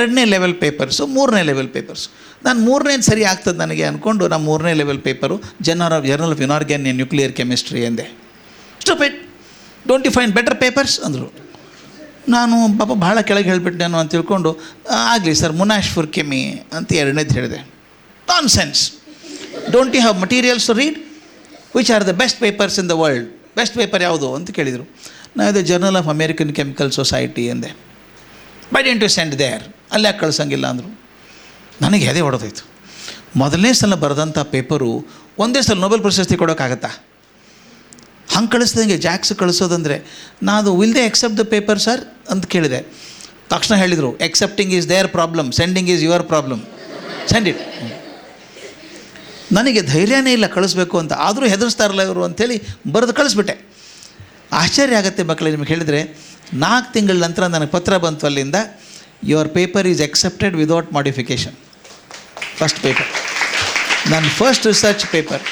2ನೇ level papers, 3ನೇ level papers. ನಾನು 3ನೇದು ಸರಿ ಆಗ್ತದೆ ನನಗೆ ಅಂದ್ಕೊಂಡು ನಾನು 3ನೇ level paper journal of inorganic nuclear chemistry ಎಂದೆ. Stupid, don't you find better papers ಅಂದರು. ನಾನು ಪಾಪ ಭಾಳ ಕೆಳಗೆ ಹೇಳಿಬಿಟ್ಟೇನು ಅಂತ ತಿಳ್ಕೊಂಡು ಆಗಲಿ ಸರ್ ಮುನಾಶ್ ಫಾರ್ ಕೆಮಿ ಅಂತ 2ನೇದು ಹೇಳಿದೆ. Nonsense, don't you have materials to read, which are the best papers in the world, best paper ಯಾವುದು ಅಂತ ಕೇಳಿದರು. ನಾನು ಇದು journal of American chemical society ಎಂದೆ. Why didn't you send there, ಅಲ್ಲಿ ಯಾಕೆ ಕಳ್ಸಂಗಿಲ್ಲ ಅಂದರು. ನನಗೆ ಎದೆ ಹೊಡೆದೋಯ್ತು. ಮೊದಲನೇ ಸಲ ಬರೆದಂಥ ಪೇಪರು ಒಂದೇ ಸಲ ನೊಬೆಲ್ ಪ್ರಶಸ್ತಿ ಕೊಡೋಕ್ಕಾಗತ್ತಾ? ಹಂಗೆ ಕಳಿಸ್ದಂಗೆ ಜಾಕ್ಸ್ ಕಳಿಸೋದಂದರೆ ನಾನು will they accept the paper sir ಅಂತ ಕೇಳಿದೆ. ತಕ್ಷಣ ಹೇಳಿದರು, accepting is their problem, sending is your problem, send it. ನನಗೆ ಧೈರ್ಯನೇ ಇಲ್ಲ ಕಳಿಸ್ಬೇಕು ಅಂತ, ಆದರೂ ಹೆದರ್ಸ್ತಾರಲ್ಲ ಇವರು ಅಂಥೇಳಿ ಬರೆದು ಕಳಿಸ್ಬಿಟ್ಟೆ. ಆಶ್ಚರ್ಯ ಆಗುತ್ತೆ ಮಕ್ಕಳೇ ನಿಮಗೆ ಹೇಳಿದರೆ. 4 ತಿಂಗಳ ನಂತರ ನನಗೆ ಪತ್ರ ಬಂತು ಅಲ್ಲಿಂದ, your paper is accepted without modification. First paper, ನನ್ನ ಫಸ್ಟ್ ರಿಸರ್ಚ್ ಪೇಪರ್,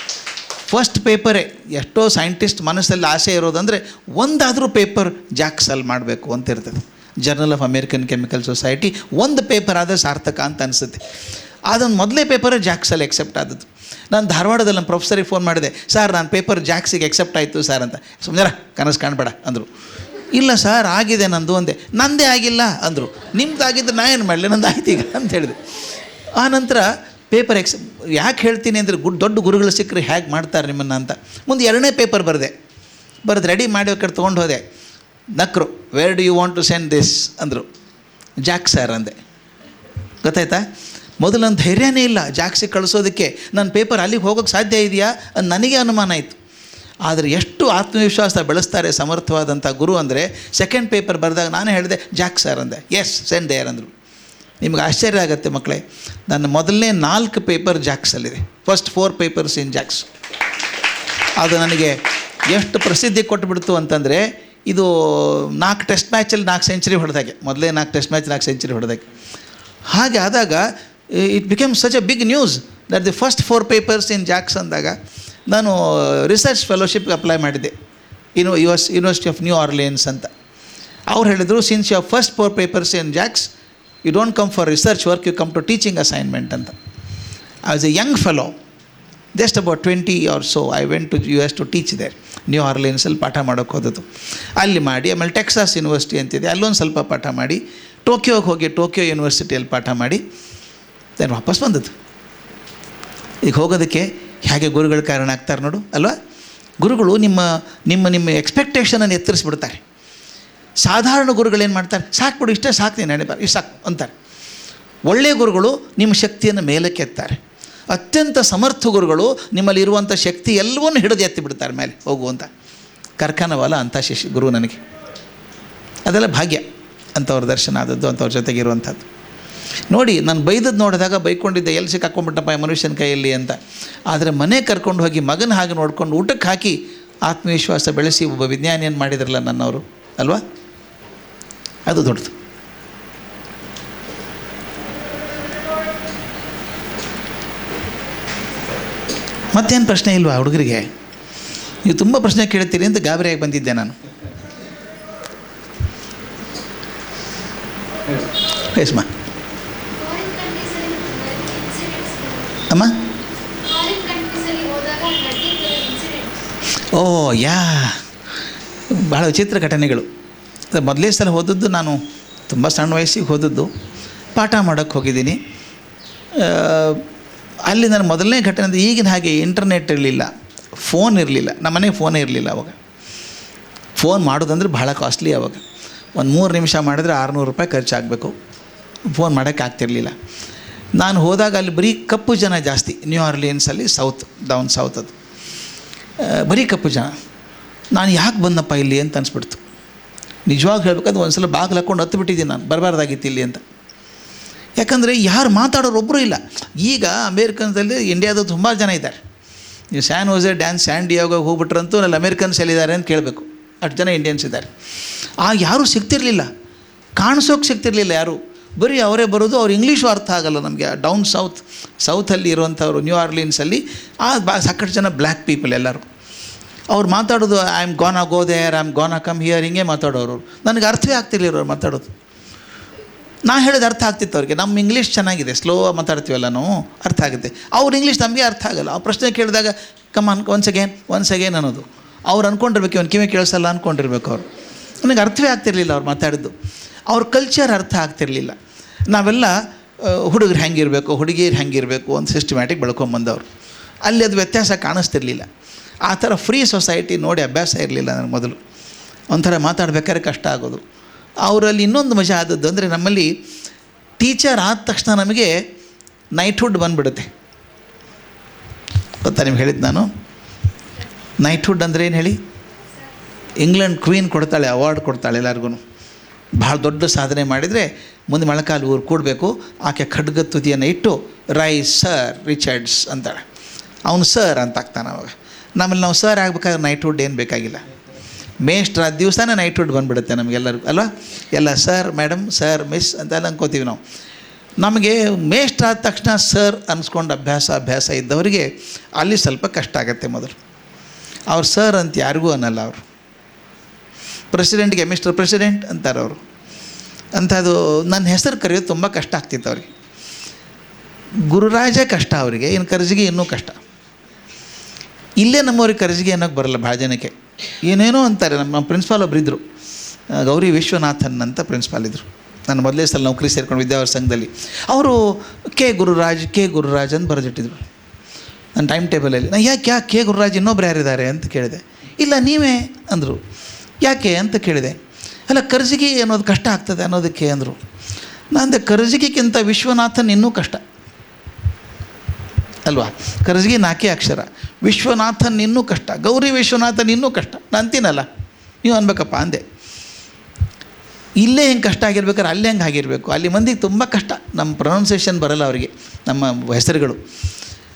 ಫಸ್ಟ್ ಪೇಪರೇ. ಎಷ್ಟೋ ಸೈಂಟಿಸ್ಟ್ ಮನಸ್ಸಲ್ಲಿ ಆಸೆ ಇರೋದಂದರೆ ಒಂದಾದರೂ ಪೇಪರ್ ಜಾಕ್ಸಲ್ಲಿ ಮಾಡಬೇಕು ಅಂತ ಇರ್ತದೆ. Journal of American chemical society ಒಂದು ಪೇಪರ್ ಆದರೆ ಸಾರ್ಥಕ ಅಂತ ಅನಿಸುತ್ತೆ. ಅದೊಂದು ಮೊದಲೇ ಪೇಪರೇ ಜಾಕ್ಸಲ್ಲಿ ಎಕ್ಸೆಪ್ಟ್ ಆದದ್ದು. ನಾನು ಧಾರವಾಡದಲ್ಲಿ ನಮ್ಮ ಪ್ರೊಫೆಸರಿಗೆ ಫೋನ್ ಮಾಡಿದೆ, ಸರ್ ನಾನು ಪೇಪರ್ ಜಾಕ್ಸಿಗೆ ಎಕ್ಸೆಪ್ಟ್ ಆಯಿತು ಸರ್ ಅಂತ. ಸುಮ್ಮನೆ ಕನಸು ಕಾಣಬೇಡ ಅಂದರು. ಇಲ್ಲ ಸರ್ ಆಗಿದೆ ನಂದು ಅಂದೆ. ನಂದೇ ಆಗಿಲ್ಲ ಅಂದರು. ನಿಮ್ದು ಆಗಿದ್ದು ನಾ ಏನು ಮಾಡಲಿ, ನಂದು ಆಯ್ತು ಈಗ ಅಂತ ಹೇಳಿದೆ. ಆ ನಂತರ ಪೇಪರ್ ಯಾಕೆ ಹೇಳ್ತೀನಿ ಅಂದರೆ ದೊಡ್ಡ ಗುರುಗಳು ಸಿಕ್ಕರೆ ಹೇಗೆ ಮಾಡ್ತಾರೆ ನಿಮ್ಮನ್ನು ಅಂತ. ಮುಂದೆ 2ನೇ ಪೇಪರ್ ಬರೆದು ರೆಡಿ ಮಾಡಿ ಕಡೆ ತೊಗೊಂಡು ಹೋದೆ. ನಕ್ಕರು, where do you want to send this ಅಂದರು. ಜಾಕ್ ಸರ್ ಅಂದೆ. ಗೊತ್ತಾಯ್ತಾ? ಮೊದಲು ನನ್ನ ಧೈರ್ಯನೇ ಇಲ್ಲ ಜಾಕ್ಸಿಗೆ ಕಳಿಸೋದಕ್ಕೆ. ನನ್ನ ಪೇಪರ್ ಅಲ್ಲಿಗೆ ಹೋಗೋಕ್ಕೆ ಸಾಧ್ಯ ಇದೆಯಾ ಅಂತ ನನಗೆ ಅನುಮಾನ ಆಯಿತು. ಆದರೆ ಎಷ್ಟು ಆತ್ಮವಿಶ್ವಾಸ ಬೆಳೆಸ್ತಾರೆ ಸಮರ್ಥವಾದಂಥ ಗುರು ಅಂದರೆ, ಸೆಕೆಂಡ್ ಪೇಪರ್ ಬರೆದಾಗ ನಾನು ಹೇಳಿದೆ ಜಾಕ್ ಸರ್ ಅಂದೆ. ಎಸ್ ಸೆಂಡ್ ದೇರ್ ಅಂದರು. ನಿಮ್ಗೆ ಆಶ್ಚರ್ಯ ಆಗುತ್ತೆ ಮಕ್ಕಳೇ, ನನ್ನ ಮೊದಲನೇ 4 paper ಜಾಕ್ಸಲ್ಲಿದೆ. First 4 papers in Jacks. ಅದು ನನಗೆ ಎಷ್ಟು ಪ್ರಸಿದ್ಧಿ ಕೊಟ್ಟುಬಿಡ್ತು ಅಂತಂದರೆ, ಇದು 4 ಟೆಸ್ಟ್ ಮ್ಯಾಚಲ್ಲಿ 4 ಸೆಂಚುರಿ ಹೊಡೆದಾಗೆ, ಮೊದಲೇ 4 ಟೆಸ್ಟ್ ಮ್ಯಾಚ್ 4 ಸೆಂಚುರಿ ಹೊಡೆದಾಗೆ. ಹಾಗೆ ಆದಾಗ it became such a big news that the first 4 papers in ಜಾಕ್ಸ್ ಅಂದಾಗ ನಾನು ರಿಸರ್ಚ್ ಫೆಲೋಶಿಪ್ಗೆ ಅಪ್ಲೈ ಮಾಡಿದ್ದೆ, ಯೂನಿವರ್ಸಿಟಿ ಆಫ್ ನ್ಯೂ ಆರ್ಲಿಯನ್ಸ್ ಅಂತ. ಅವ್ರು ಹೇಳಿದರು, since you have first 4 papers in ಜಾಕ್ಸ್, you don't come for research work, you come to teaching assignment ಅಂತ. As a young fellow, just about 20 or so, I went to US to teach there. New ಆರ್ಲಿಯನ್ಸಲ್ಲಿ ಪಾಠ ಮಾಡೋಕ್ಕೆ ಹೋದದ್ದು. ಅಲ್ಲಿ ಮಾಡಿ, ಆಮೇಲೆ Texas university ಅಂತಿದೆ, ಅಲ್ಲೊಂದು ಸ್ವಲ್ಪ ಪಾಠ ಮಾಡಿ, ಟೋಕಿಯೋಗೆ ಹೋಗಿ ಟೋಕಿಯೋ ಯೂನಿವರ್ಸಿಟಿಯಲ್ಲಿ ಪಾಠ ಮಾಡಿ ದೆನ್ ವಾಪಸ್ ಬಂದದ್ದು. ಈಗ ಹೋಗೋದಕ್ಕೆ ಹೇಗೆ ಗುರುಗಳು ಕಾರಣ ಆಗ್ತಾರೆ ನೋಡು ಅಲ್ವಾ? ಗುರುಗಳು ನಿಮ್ಮ ನಿಮ್ಮ ನಿಮ್ಮ ಎಕ್ಸ್ಪೆಕ್ಟೇಷನನ್ನು ಎತ್ತರಿಸ್ಬಿಡ್ತಾರೆ. ಸಾಧಾರಣ ಗುರುಗಳೇನು ಮಾಡ್ತಾರೆ, ಸಾಕ್ಬಿಡು ಇಷ್ಟೇ ಸಾಕು, ನೀನು ನಡೆಬಾರ ಇಷ್ಟು ಸಾಕು ಅಂತಾರೆ. ಒಳ್ಳೆಯ ಗುರುಗಳು ನಿಮ್ಮ ಶಕ್ತಿಯನ್ನು ಮೇಲಕ್ಕೆ ಎತ್ತಾರೆ. ಅತ್ಯಂತ ಸಮರ್ಥ ಗುರುಗಳು ನಿಮ್ಮಲ್ಲಿ ಇರುವಂಥ ಶಕ್ತಿ ಎಲ್ಲವನ್ನೂ ಹಿಡಿದು ಎತ್ತಿ ಬಿಡ್ತಾರೆ ಮೇಲೆ ಹೋಗುವಂಥ. ಕರ್ಕನವಲ್ಲ ಅಂಥ ಗುರು ನನಗೆ. ಅದೆಲ್ಲ ಭಾಗ್ಯ ಅಂಥವ್ರ ದರ್ಶನ ಆದದ್ದು, ಅಂಥವ್ರ ಜೊತೆಗಿರುವಂಥದ್ದು. ನೋಡಿ, ನಾನು ಬೈದದ್ದು ನೋಡಿದಾಗ ಬೈಕೊಂಡಿದ್ದೆ, ಎಲ್ಲಿ ಸಿಕ್ಕಾಕೊಂಡ್ಬಿಟ್ಟಪ್ಪ ಮನುಷ್ಯನ ಕೈಯಲ್ಲಿ ಅಂತ. ಆದರೆ ಮನೆ ಕರ್ಕೊಂಡು ಹೋಗಿ ಮಗನ ಹಾಗೆ ನೋಡ್ಕೊಂಡು ಊಟಕ್ಕೆ ಹಾಕಿ ಆತ್ಮವಿಶ್ವಾಸ ಬೆಳೆಸಿ ಒಬ್ಬ ವಿಜ್ಞಾನಿಯನ್ನು ಮಾಡಿದ್ರಲ್ಲ ನನ್ನವರು ಅಲ್ವಾ, ಅದು ದೊಡ್ಡದು. ಮತ್ತೇನು ಪ್ರಶ್ನೆ ಇಲ್ವಾ ಹುಡುಗರಿಗೆ? ನೀವು ತುಂಬ ಪ್ರಶ್ನೆ ಕೇಳ್ತೀರಿ ಅಂತ ಗಾಬರಿಯಾಗಿ ಬಂದಿದ್ದೆ ನಾನು. ಹೇಸ್ಮಾ ಅಮ್ಮ. ಓ ಭಾಳ ವಿಚಿತ್ರ ಘಟನೆಗಳು. ಮೊದಲೇ ಸಲ ಹೋದದ್ದು ನಾನು ತುಂಬ ಸಣ್ಣ ವಯಸ್ಸಿಗೆ ಹೋದದ್ದು, ಪಾಠ ಮಾಡೋಕ್ಕೆ ಹೋಗಿದ್ದೀನಿ. ಅಲ್ಲಿ ನನ್ನ ಮೊದಲನೇ ಘಟನೆ ಅಂದರೆ, ಈಗಿನ ಹಾಗೆ ಇಂಟರ್ನೆಟ್ ಇರಲಿಲ್ಲ, ಫೋನ್ ಇರಲಿಲ್ಲ, ನಮ್ಮ ಮನೆಗೆ ಫೋನೇ ಇರಲಿಲ್ಲ ಅವಾಗ. ಫೋನ್ ಮಾಡೋದಂದ್ರೆ ಭಾಳ ಕಾಸ್ಟ್ಲಿ ಅವಾಗ. ಒಂದು 3 ನಿಮಿಷ ಮಾಡಿದ್ರೆ $600 ಖರ್ಚಾಗಬೇಕು. ಫೋನ್ ಮಾಡೋಕ್ಕೆ ಆಗ್ತಿರಲಿಲ್ಲ. ನಾನು ಹೋದಾಗ ಅಲ್ಲಿ ಬರೀ ಕಪ್ಪು ಜನ ಜಾಸ್ತಿ, ನ್ಯೂ ಆರ್ಲಿಯನ್ಸಲ್ಲಿ ಡೌನ್ ಸೌತ್ ಅದು ಬರೀ ಕಪ್ಪು ಜನ. ನಾನು ಯಾಕೆ ಬಂದಪ್ಪ ಇಲ್ಲಿ ಅಂತ ಅನಿಸ್ಬಿಡ್ತು. ನಿಜವಾಗಿ ಹೇಳ್ಬೇಕಾದ್ರೆ ಒಂದು ಸಲ ಬಾಗಿಲು ಹಾಕ್ಕೊಂಡು ಹತ್ತು ಬಿಟ್ಟಿದ್ದೀನಿ, ನಾನು ಬರಬಾರ್ದಾಗಿತ್ತು ಇಲ್ಲಿ ಅಂತ. ಯಾಕಂದರೆ ಯಾರು ಮಾತಾಡೋರು ಒಬ್ಬರು ಇಲ್ಲ. ಈಗ ಅಮೇರಿಕನ್ಸಲ್ಲಿ ಇಂಡಿಯಾದ ತುಂಬ ಜನ ಇದ್ದಾರೆ. ನೀವು ಸ್ಯಾನ್ ಹೋಸೆ ಸ್ಯಾನ್ ಡಿಯಾಗೋಗೆ ಹೋಗ್ಬಿಟ್ರಂತೂ ಅಲ್ಲಿ ಅಮೇರಿಕನ್ಸ್ ಎಲ್ಲಿದ್ದಾರೆ ಅಂತ ಕೇಳಬೇಕು, ಅಷ್ಟು ಜನ ಇಂಡಿಯನ್ಸ್ ಇದ್ದಾರೆ. ಆಗ ಯಾರೂ ಸಿಗ್ತಿರಲಿಲ್ಲ, ಕಾಣಿಸೋಕೆ ಸಿಗ್ತಿರಲಿಲ್ಲ ಯಾರು. ಬರೀ ಅವರೇ ಬರೋದು, ಅವ್ರು ಇಂಗ್ಲೀಷು ಅರ್ಥ ಆಗಲ್ಲ ನಮಗೆ. ಡೌನ್ ಸೌತಲ್ಲಿ ಇರುವಂಥವ್ರು ನ್ಯೂ ಆರ್ಲಿಯನ್ಸಲ್ಲಿ ಸಾಕಷ್ಟು ಜನ ಬ್ಲ್ಯಾಕ್ ಪೀಪಲ್ ಎಲ್ಲರೂ. ಅವ್ರು ಮಾತಾಡೋದು I am gonna go there, I am gonna come here, ಹಿಂಗೆ ಮಾತಾಡೋರು. ನನಗೆ ಅರ್ಥವೇ ಆಗ್ತಿರ್ಲಿಲ್ಲ ಅವ್ರು ಮಾತಾಡೋದು. ನಾ ಹೇಳಿದ ಅರ್ಥ ಆಗ್ತಿತ್ತು ಅವ್ರಿಗೆ. ನಮ್ಮ ಇಂಗ್ಲೀಷ್ ಚೆನ್ನಾಗಿದೆ, ಸ್ಲೋ ಮಾತಾಡ್ತೀವಲ್ಲ ನಾವು, ಅರ್ಥ ಆಗುತ್ತೆ. ಅವ್ರ ಇಂಗ್ಲೀಷ್ ನಮಗೆ ಅರ್ಥ ಆಗಲ್ಲ. ಅವ್ರು ಪ್ರಶ್ನೆ ಕೇಳಿದಾಗ ಕಮಾನ್ ಒನ್ಸ್ ಅಗೇನ್ ಅನ್ನೋದು. ಅವ್ರು ಅಂದ್ಕೊಂಡಿರ್ಬೇಕು ಇವನು ಕಿವಿ ಕೇಳಿಸಲ್ಲ ಅಂದ್ಕೊಂಡಿರ್ಬೇಕು ಅವರು. ನನಗೆ ಅರ್ಥವೇ ಆಗ್ತಿರ್ಲಿಲ್ಲ ಅವ್ರು ಮಾತಾಡಿದ್ದು. ಅವ್ರ ಕಲ್ಚರ್ ಅರ್ಥ ಆಗ್ತಿರಲಿಲ್ಲ. ನಾವೆಲ್ಲ ಹುಡುಗರು ಹೆಂಗಿರಬೇಕು, ಹುಡುಗಿರು ಹೆಂಗಿರಬೇಕು ಅಂತ ಸಿಸ್ಟಮ್ಯಾಟಿಕ್ ಬೆಳ್ಕೊಂಬಂದವ್ರು. ಅಲ್ಲಿ ಅದು ವ್ಯತ್ಯಾಸ ಕಾಣಿಸ್ತಿರ್ಲಿಲ್ಲ. ಆ ಥರ ಫ್ರೀ ಸೊಸೈಟಿ ನೋಡಿ ಅಭ್ಯಾಸ ಇರಲಿಲ್ಲ ನನಗೆ ಮೊದಲು. ಒಂಥರ ಮಾತಾಡ್ಬೇಕಾದ್ರೆ ಕಷ್ಟ ಆಗೋದು. ಅವರಲ್ಲಿ ಇನ್ನೊಂದು ಮಜಾ ಆದದ್ದು ಅಂದರೆ, ನಮ್ಮಲ್ಲಿ ಟೀಚರ್ ಆದ ತಕ್ಷಣ ನಮಗೆ ನೈಟ್ಹುಡ್ ಬಂದುಬಿಡುತ್ತೆ. ಗೊತ್ತಾ ನಿಮ್ಗೆ ಹೇಳಿದ್ದು ನಾನು? ನೈಟ್ಹುಡ್ ಅಂದರೆ ಏನು ಹೇಳಿ? ಇಂಗ್ಲೆಂಡ್ ಕ್ವೀನ್ ಕೊಡ್ತಾಳೆ, ಅವಾರ್ಡ್ ಕೊಡ್ತಾಳೆ ಎಲ್ಲರಿಗೂ. ಭಾಳ ದೊಡ್ಡ ಸಾಧನೆ ಮಾಡಿದರೆ ಮುಂದೆ ಮೊಳಕಾಲು ಊರು ಕೂಡಬೇಕು. ಆಕೆ ಖಡ್ಗ ತುದಿಯನ್ನು ಇಟ್ಟು ರೈಸ್ ಸರ್ ರಿಚರ್ಡ್ಸ್ ಅಂತಾಳೆ. ಅವನು ಸರ್ ಅಂತ ಆಗ್ತಾನೆ ಅವಾಗ. ನಮ್ಮಲ್ಲಿ ನಾವು ಸರ್ ಆಗಬೇಕಾದ್ರೆ ನೈಟ್ಹುಡ್ ಏನು ಬೇಕಾಗಿಲ್ಲ. ಮೇಷ್ಟ್ರ ದಿವಸನೇ ನೈಟ್ಹುಡ್ ಬಂದುಬಿಡುತ್ತೆ ನಮಗೆಲ್ಲರಿಗೂ ಅಲ್ವಾ? ಎಲ್ಲ ಸರ್ ಮೇಡಮ್ ಸರ್ ಮಿಸ್ ಅಂತೆಲ್ಲ ಅನ್ಕೋತೀವಿ ನಾವು. ನಮಗೆ ಮೇಷ್ಟ್ರ ಆದ ತಕ್ಷಣ ಸರ್ ಅನ್ನಿಸ್ಕೊಂಡು ಅಭ್ಯಾಸ ಇದ್ದವರಿಗೆ ಅಲ್ಲಿ ಸ್ವಲ್ಪ ಕಷ್ಟ ಆಗುತ್ತೆ ಮೊದಲು. ಅವ್ರು ಸರ್ ಅಂತ ಯಾರಿಗೂ ಅನ್ನಲ್ಲ. ಅವರು ಪ್ರೆಸಿಡೆಂಟ್ಗೆ ಮಿಸ್ಟರ್ ಪ್ರೆಸಿಡೆಂಟ್ ಅಂತಾರೆ ಅವರು. ಅಂಥದ್ದು ನನ್ನ ಹೆಸರು ಕರೆಯೋದು ತುಂಬ ಕಷ್ಟ ಆಗ್ತಿತ್ತು ಅವ್ರಿಗೆ. ಗುರುರಾಜ ಕಷ್ಟ ಅವರಿಗೆ, ಇನ್ನು ಕರ್ಜಿಗೆ ಇನ್ನೂ ಕಷ್ಟ. ಇಲ್ಲೇ ನಮ್ಮವ್ರಿಗೆ ಕರ್ಜಿಗೆ ಅನ್ನೋಕ್ಕೆ ಬರಲ್ಲ ಭಾಳ ಜನಕ್ಕೆ. ಏನೇನೋ ಅಂತಾರೆ. ನಮ್ಮ ಪ್ರಿನ್ಸಿಪಾಲ್ ಒಬ್ಬರು ಇದ್ದರು, ಗೌರಿ ವಿಶ್ವನಾಥನ್ ಅಂತ ಪ್ರಿನ್ಸಿಪಾಲ್ ಇದ್ದರು. ನಾನು ಮೊದಲೇ ಸಲ ನೌಕರಿ ಸೇರ್ಕೊಂಡು ವಿದ್ಯಾವರ ಸಂಘದಲ್ಲಿ. ಅವರು ಕೆ ಗುರುರಾಜ್ ಅಂತ ಬರೆದಿಟ್ಟಿದ್ರು ನನ್ನ ಟೈಮ್ ಟೇಬಲಲ್ಲಿ. ನಾನು ಯಾಕೆ ಕೆ ಗುರುರಾಜ್ ಇನ್ನೊಬ್ರು ಯಾರಿದ್ದಾರೆ ಅಂತ ಕೇಳಿದೆ. ಇಲ್ಲ ನೀವೇ ಅಂದರು. ಯಾಕೆ ಅಂತ ಕೇಳಿದೆ. ಅಲ್ಲ ಕರ್ಜಿಗೆ ಅನ್ನೋದು ಕಷ್ಟ ಆಗ್ತದೆ ಅನ್ನೋದಕ್ಕೆ ಅಂದರು. ನಾನು ಕರ್ಜಿಗಿಂತ ವಿಶ್ವನಾಥನ್ ಇನ್ನೂ ಕಷ್ಟ ಅಲ್ವಾ? ಕರ್ಜಿಗೆ 4 ಅಕ್ಷರ, ವಿಶ್ವನಾಥನ್ ಇನ್ನೂ ಕಷ್ಟ, ಗೌರಿ ವಿಶ್ವನಾಥನ್ ಇನ್ನೂ ಕಷ್ಟ. ನಾನು ಅಂತೀನಲ್ಲ, ನೀವು ಅನ್ಬೇಕಪ್ಪ ಅಂದೆ. ಇಲ್ಲೇ ಹೆಂಗೆ ಕಷ್ಟ ಆಗಿರ್ಬೇಕಾದ್ರೆ ಅಲ್ಲೇ ಹೆಂಗೆ ಆಗಿರಬೇಕು. ಅಲ್ಲಿ ಮಂದಿಗೆ ತುಂಬ ಕಷ್ಟ. ನಮ್ಮ ಪ್ರೊನೌನ್ಸಿಯೇಷನ್ ಬರೋಲ್ಲ ಅವರಿಗೆ ನಮ್ಮ ಹೆಸರುಗಳು.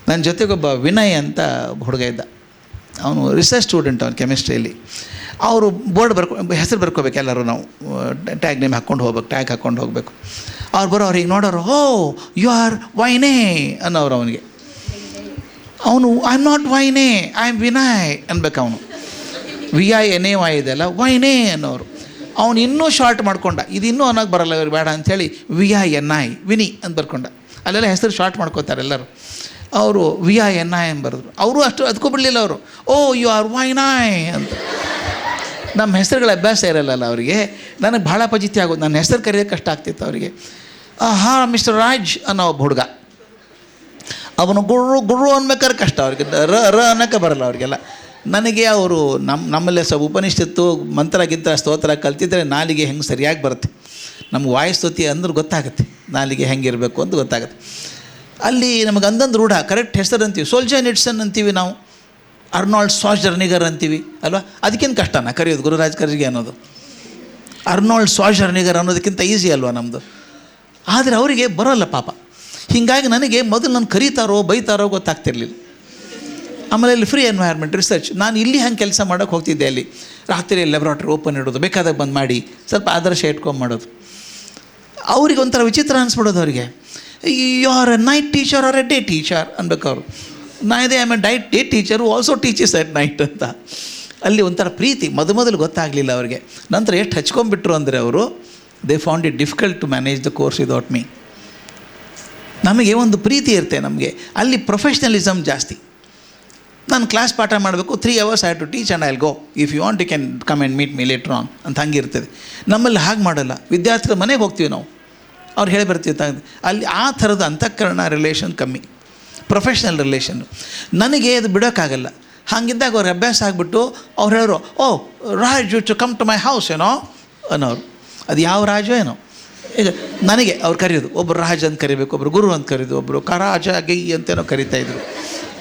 ನನ್ನ ಜೊತೆಗೊಬ್ಬ ವಿನಯ್ ಅಂತ ಹುಡುಗ ಇದ್ದ. ಅವನು ರಿಸರ್ಚ್ ಸ್ಟೂಡೆಂಟ್, ಅವನು ಕೆಮಿಸ್ಟ್ರಿಯಲ್ಲಿ. ಅವರು ಬೋರ್ಡ್ ಹೆಸರು ಬರ್ಕೋಬೇಕು ಎಲ್ಲರೂ. ನಾವು ಟ್ಯಾಗ್ ನೇಮ್ ಹಾಕ್ಕೊಂಡು ಹೋಗ್ಬೇಕು. ಅವ್ರು ಬರೋರು ಹೀಗೆ ನೋಡೋರು, ಓ ಯು ಆರ್ ವೈನೇ ಅನ್ನೋರು ಅವನಿಗೆ. ಅವನು I am not Wayne, I am Vinay ಅನ್ಬೇಕು. ಅವನು VINAY ಇದೆಲ್ಲ ವೈನೇ ಅನ್ನೋರು. ಅವನು ಇನ್ನೂ ಶಾರ್ಟ್ ಮಾಡ್ಕೊಂಡ. ಇದು ಇನ್ನೂ ಅನ್ನೋಕ್ಕೆ ಬರಲ್ಲ ಇವ್ರು ಬೇಡ ಅಂಥೇಳಿ VINI ವಿನಿ ಅಂತ ಬರ್ಕೊಂಡ. ಅಲ್ಲೆಲ್ಲ ಹೆಸರು ಶಾರ್ಟ್ ಮಾಡ್ಕೋತಾರೆ ಎಲ್ಲರೂ. ಅವರು VINI ಅಂತ ಬರೆದ್ರು. ಅವರು ಅಷ್ಟು ಅದಕ್ಕೂ ಬಿಡಲಿಲ್ಲ ಅವರು. ಓ ಯು ಆರ್ ವೈನಾಯ್ ಅಂತ. ನಮ್ಮ ಹೆಸರುಗಳ ಅಭ್ಯಾಸ ಇರಲ್ಲ ಅವರಿಗೆ. ನನಗೆ ಭಾಳ ಪಜಿತಿ ಆಗೋದು. ನನ್ನ ಹೆಸರು ಕರೆಯೋಕ್ಕೆ ಕಷ್ಟ ಆಗ್ತಿತ್ತು ಅವರಿಗೆ. ಹಾಂ ಮಿಸ್ಟರ್ ರಾಜ್ ಅನ್ನೋ ಒಬ್ಬ ಹುಡುಗ. ಅವನು ಗುರು ಅನ್ಬೇಕಾದ್ರೆ ಕಷ್ಟ ಅವ್ರಿಗೆ. ರ ಅನ್ನೋಕ್ಕೆ ಬರಲ್ಲ ಅವರಿಗೆಲ್ಲ. ನನಗೆ ಅವರು ನಮ್ಮಲ್ಲೇ ಸ್ವಲ್ಪ ಉಪನಿಷತ್ತು ಮಂತ್ರ ಸ್ತೋತ್ರ ಕಲ್ತಿದ್ರೆ ನಾಲಿಗೆ ಹೆಂಗೆ ಸರಿಯಾಗಿ ಬರುತ್ತೆ. ನಮ್ಗೆ ವಾಯುಸ್ತುತಿ ಅಂದ್ರೆ ಗೊತ್ತಾಗುತ್ತೆ ನಾಲಿಗೆ ಹೆಂಗಿರಬೇಕು ಅಂತ ಗೊತ್ತಾಗುತ್ತೆ. ಅಲ್ಲಿ ನಮಗೆ ಅಂದಂದು ರೂಢ ಕರೆಕ್ಟ್ ಹೆಸರು ಅಂತೀವಿ. ಸೋಲ್ಜನಿಟ್ಸನ್ ಅಂತೀವಿ ನಾವು, ಅರ್ನಾಲ್ಡ್ ಶ್ವಾರ್ಜ್ನೆಗರ್ ಅಂತೀವಿ ಅಲ್ವಾ? ಅದಕ್ಕಿಂತ ಕಷ್ಟನಾ ಕರೆಯೋದು ಗುರುರಾಜ್ ಕರ್ಜಿಗೆ ಅನ್ನೋದು? ಅರ್ನಾಲ್ಡ್ ಶ್ವಾರ್ಜ್ನೆಗರ್ ಅನ್ನೋದಕ್ಕಿಂತ ಈಸಿ ಅಲ್ವಾ ನಮ್ಮದು? ಆದರೆ ಅವರಿಗೆ ಬರೋಲ್ಲ ಪಾಪ. ಹೀಗಾಗಿ ನನಗೆ ಮೊದಲು ನಾನು ಕರೀತಾರೋ ಬೈತಾರೋ ಗೊತ್ತಾಗ್ತಿರ್ಲಿಲ್ಲ. ಆಮೇಲೆ ಇಲ್ಲಿ ಫ್ರೀ ಎನ್ವೈರ್ಮೆಂಟ್ ರಿಸರ್ಚ್, ನಾನು ಇಲ್ಲಿ ಹಂಗೆ ಕೆಲಸ ಮಾಡೋಕ್ಕೆ ಹೋಗ್ತಿದ್ದೆ. ಅಲ್ಲಿ ರಾತ್ರಿ ಲ್ಯಾಬ್ರಾಟ್ರಿ ಓಪನ್ ಇಡೋದು, ಬೇಕಾದಾಗ ಬಂದು ಮಾಡಿ ಸ್ವಲ್ಪ ಆದರ್ಶ ಇಟ್ಕೊಂಡು ಮಾಡೋದು. ಅವ್ರಿಗೆ ಒಂಥರ ವಿಚಿತ್ರ ಅನಿಸ್ಬಿಡೋದು ಅವರಿಗೆ. You are a night teacher are a day teacher ಅನ್ಬೇಕು ಅವರು. ನಾಯಿದೆ I am a day teacher also teachers at night ಅಂತ. ಅಲ್ಲಿ ಒಂಥರ ಪ್ರೀತಿ ಮೊದಲು ಗೊತ್ತಾಗಲಿಲ್ಲ ಅವ್ರಿಗೆ. ನಂತರ ಎಷ್ಟು ಹಚ್ಕೊಂಡ್ಬಿಟ್ರು ಅಂದರೆ ಅವರು, they found it difficult to manage the course without me. ನಮಗೆ ಒಂದು ಪ್ರೀತಿ ಇರುತ್ತೆ ನಮಗೆ. ಅಲ್ಲಿ ಪ್ರೊಫೆಷ್ನಲಿಸಮ್ ಜಾಸ್ತಿ. ನಾನು ಕ್ಲಾಸ್ ಪಾಠ ಮಾಡಬೇಕು, 3 hours I have to teach and I will go, if you want you can come and meet me later on ಅಂತ ಹಂಗಿರ್ತದೆ. ನಮ್ಮಲ್ಲಿ ಹಾಗೆ ಮಾಡಲ್ಲ. ವಿದ್ಯಾರ್ಥಿಗಳ ಮನೆಗೆ ಹೋಗ್ತೀವಿ ನಾವು, ಅವ್ರು ಹೇಳಿ ಬರ್ತೀವಿ. ಅಲ್ಲಿ ಆ ಥರದ ಅಂತಃಕರಣ ರಿಲೇಷನ್ ಕಮ್ಮಿ, ಪ್ರೊಫೆಷ್ನಲ್ ರಿಲೇಷನ್ನು. ನನಗೆ ಅದು ಬಿಡೋಕ್ಕಾಗಲ್ಲ. ಹಾಗಿದ್ದಾಗ ಅವ್ರ ಅಭ್ಯಾಸ ಆಗಿಬಿಟ್ಟು ಅವ್ರು ಹೇಳೋರು, oh Raj you to come to my house ಏನೋ ಅನ್ನೋರು. ಅದು ಯಾವ ರಾಜೋ ಏನೋ. ಈಗ ನನಗೆ ಅವ್ರು ಕರೆಯೋದು, ಒಬ್ಬರು ರಾಜ್ ಅಂತ ಕರಿಬೇಕು, ಒಬ್ಬರು ಗುರು ಅಂತ ಕರೆಯೋದು, ಒಬ್ಬರು ಕರಾಜ ಗೈ ಅಂತೇನೋ ಕರಿತಾಯಿದ್ರು.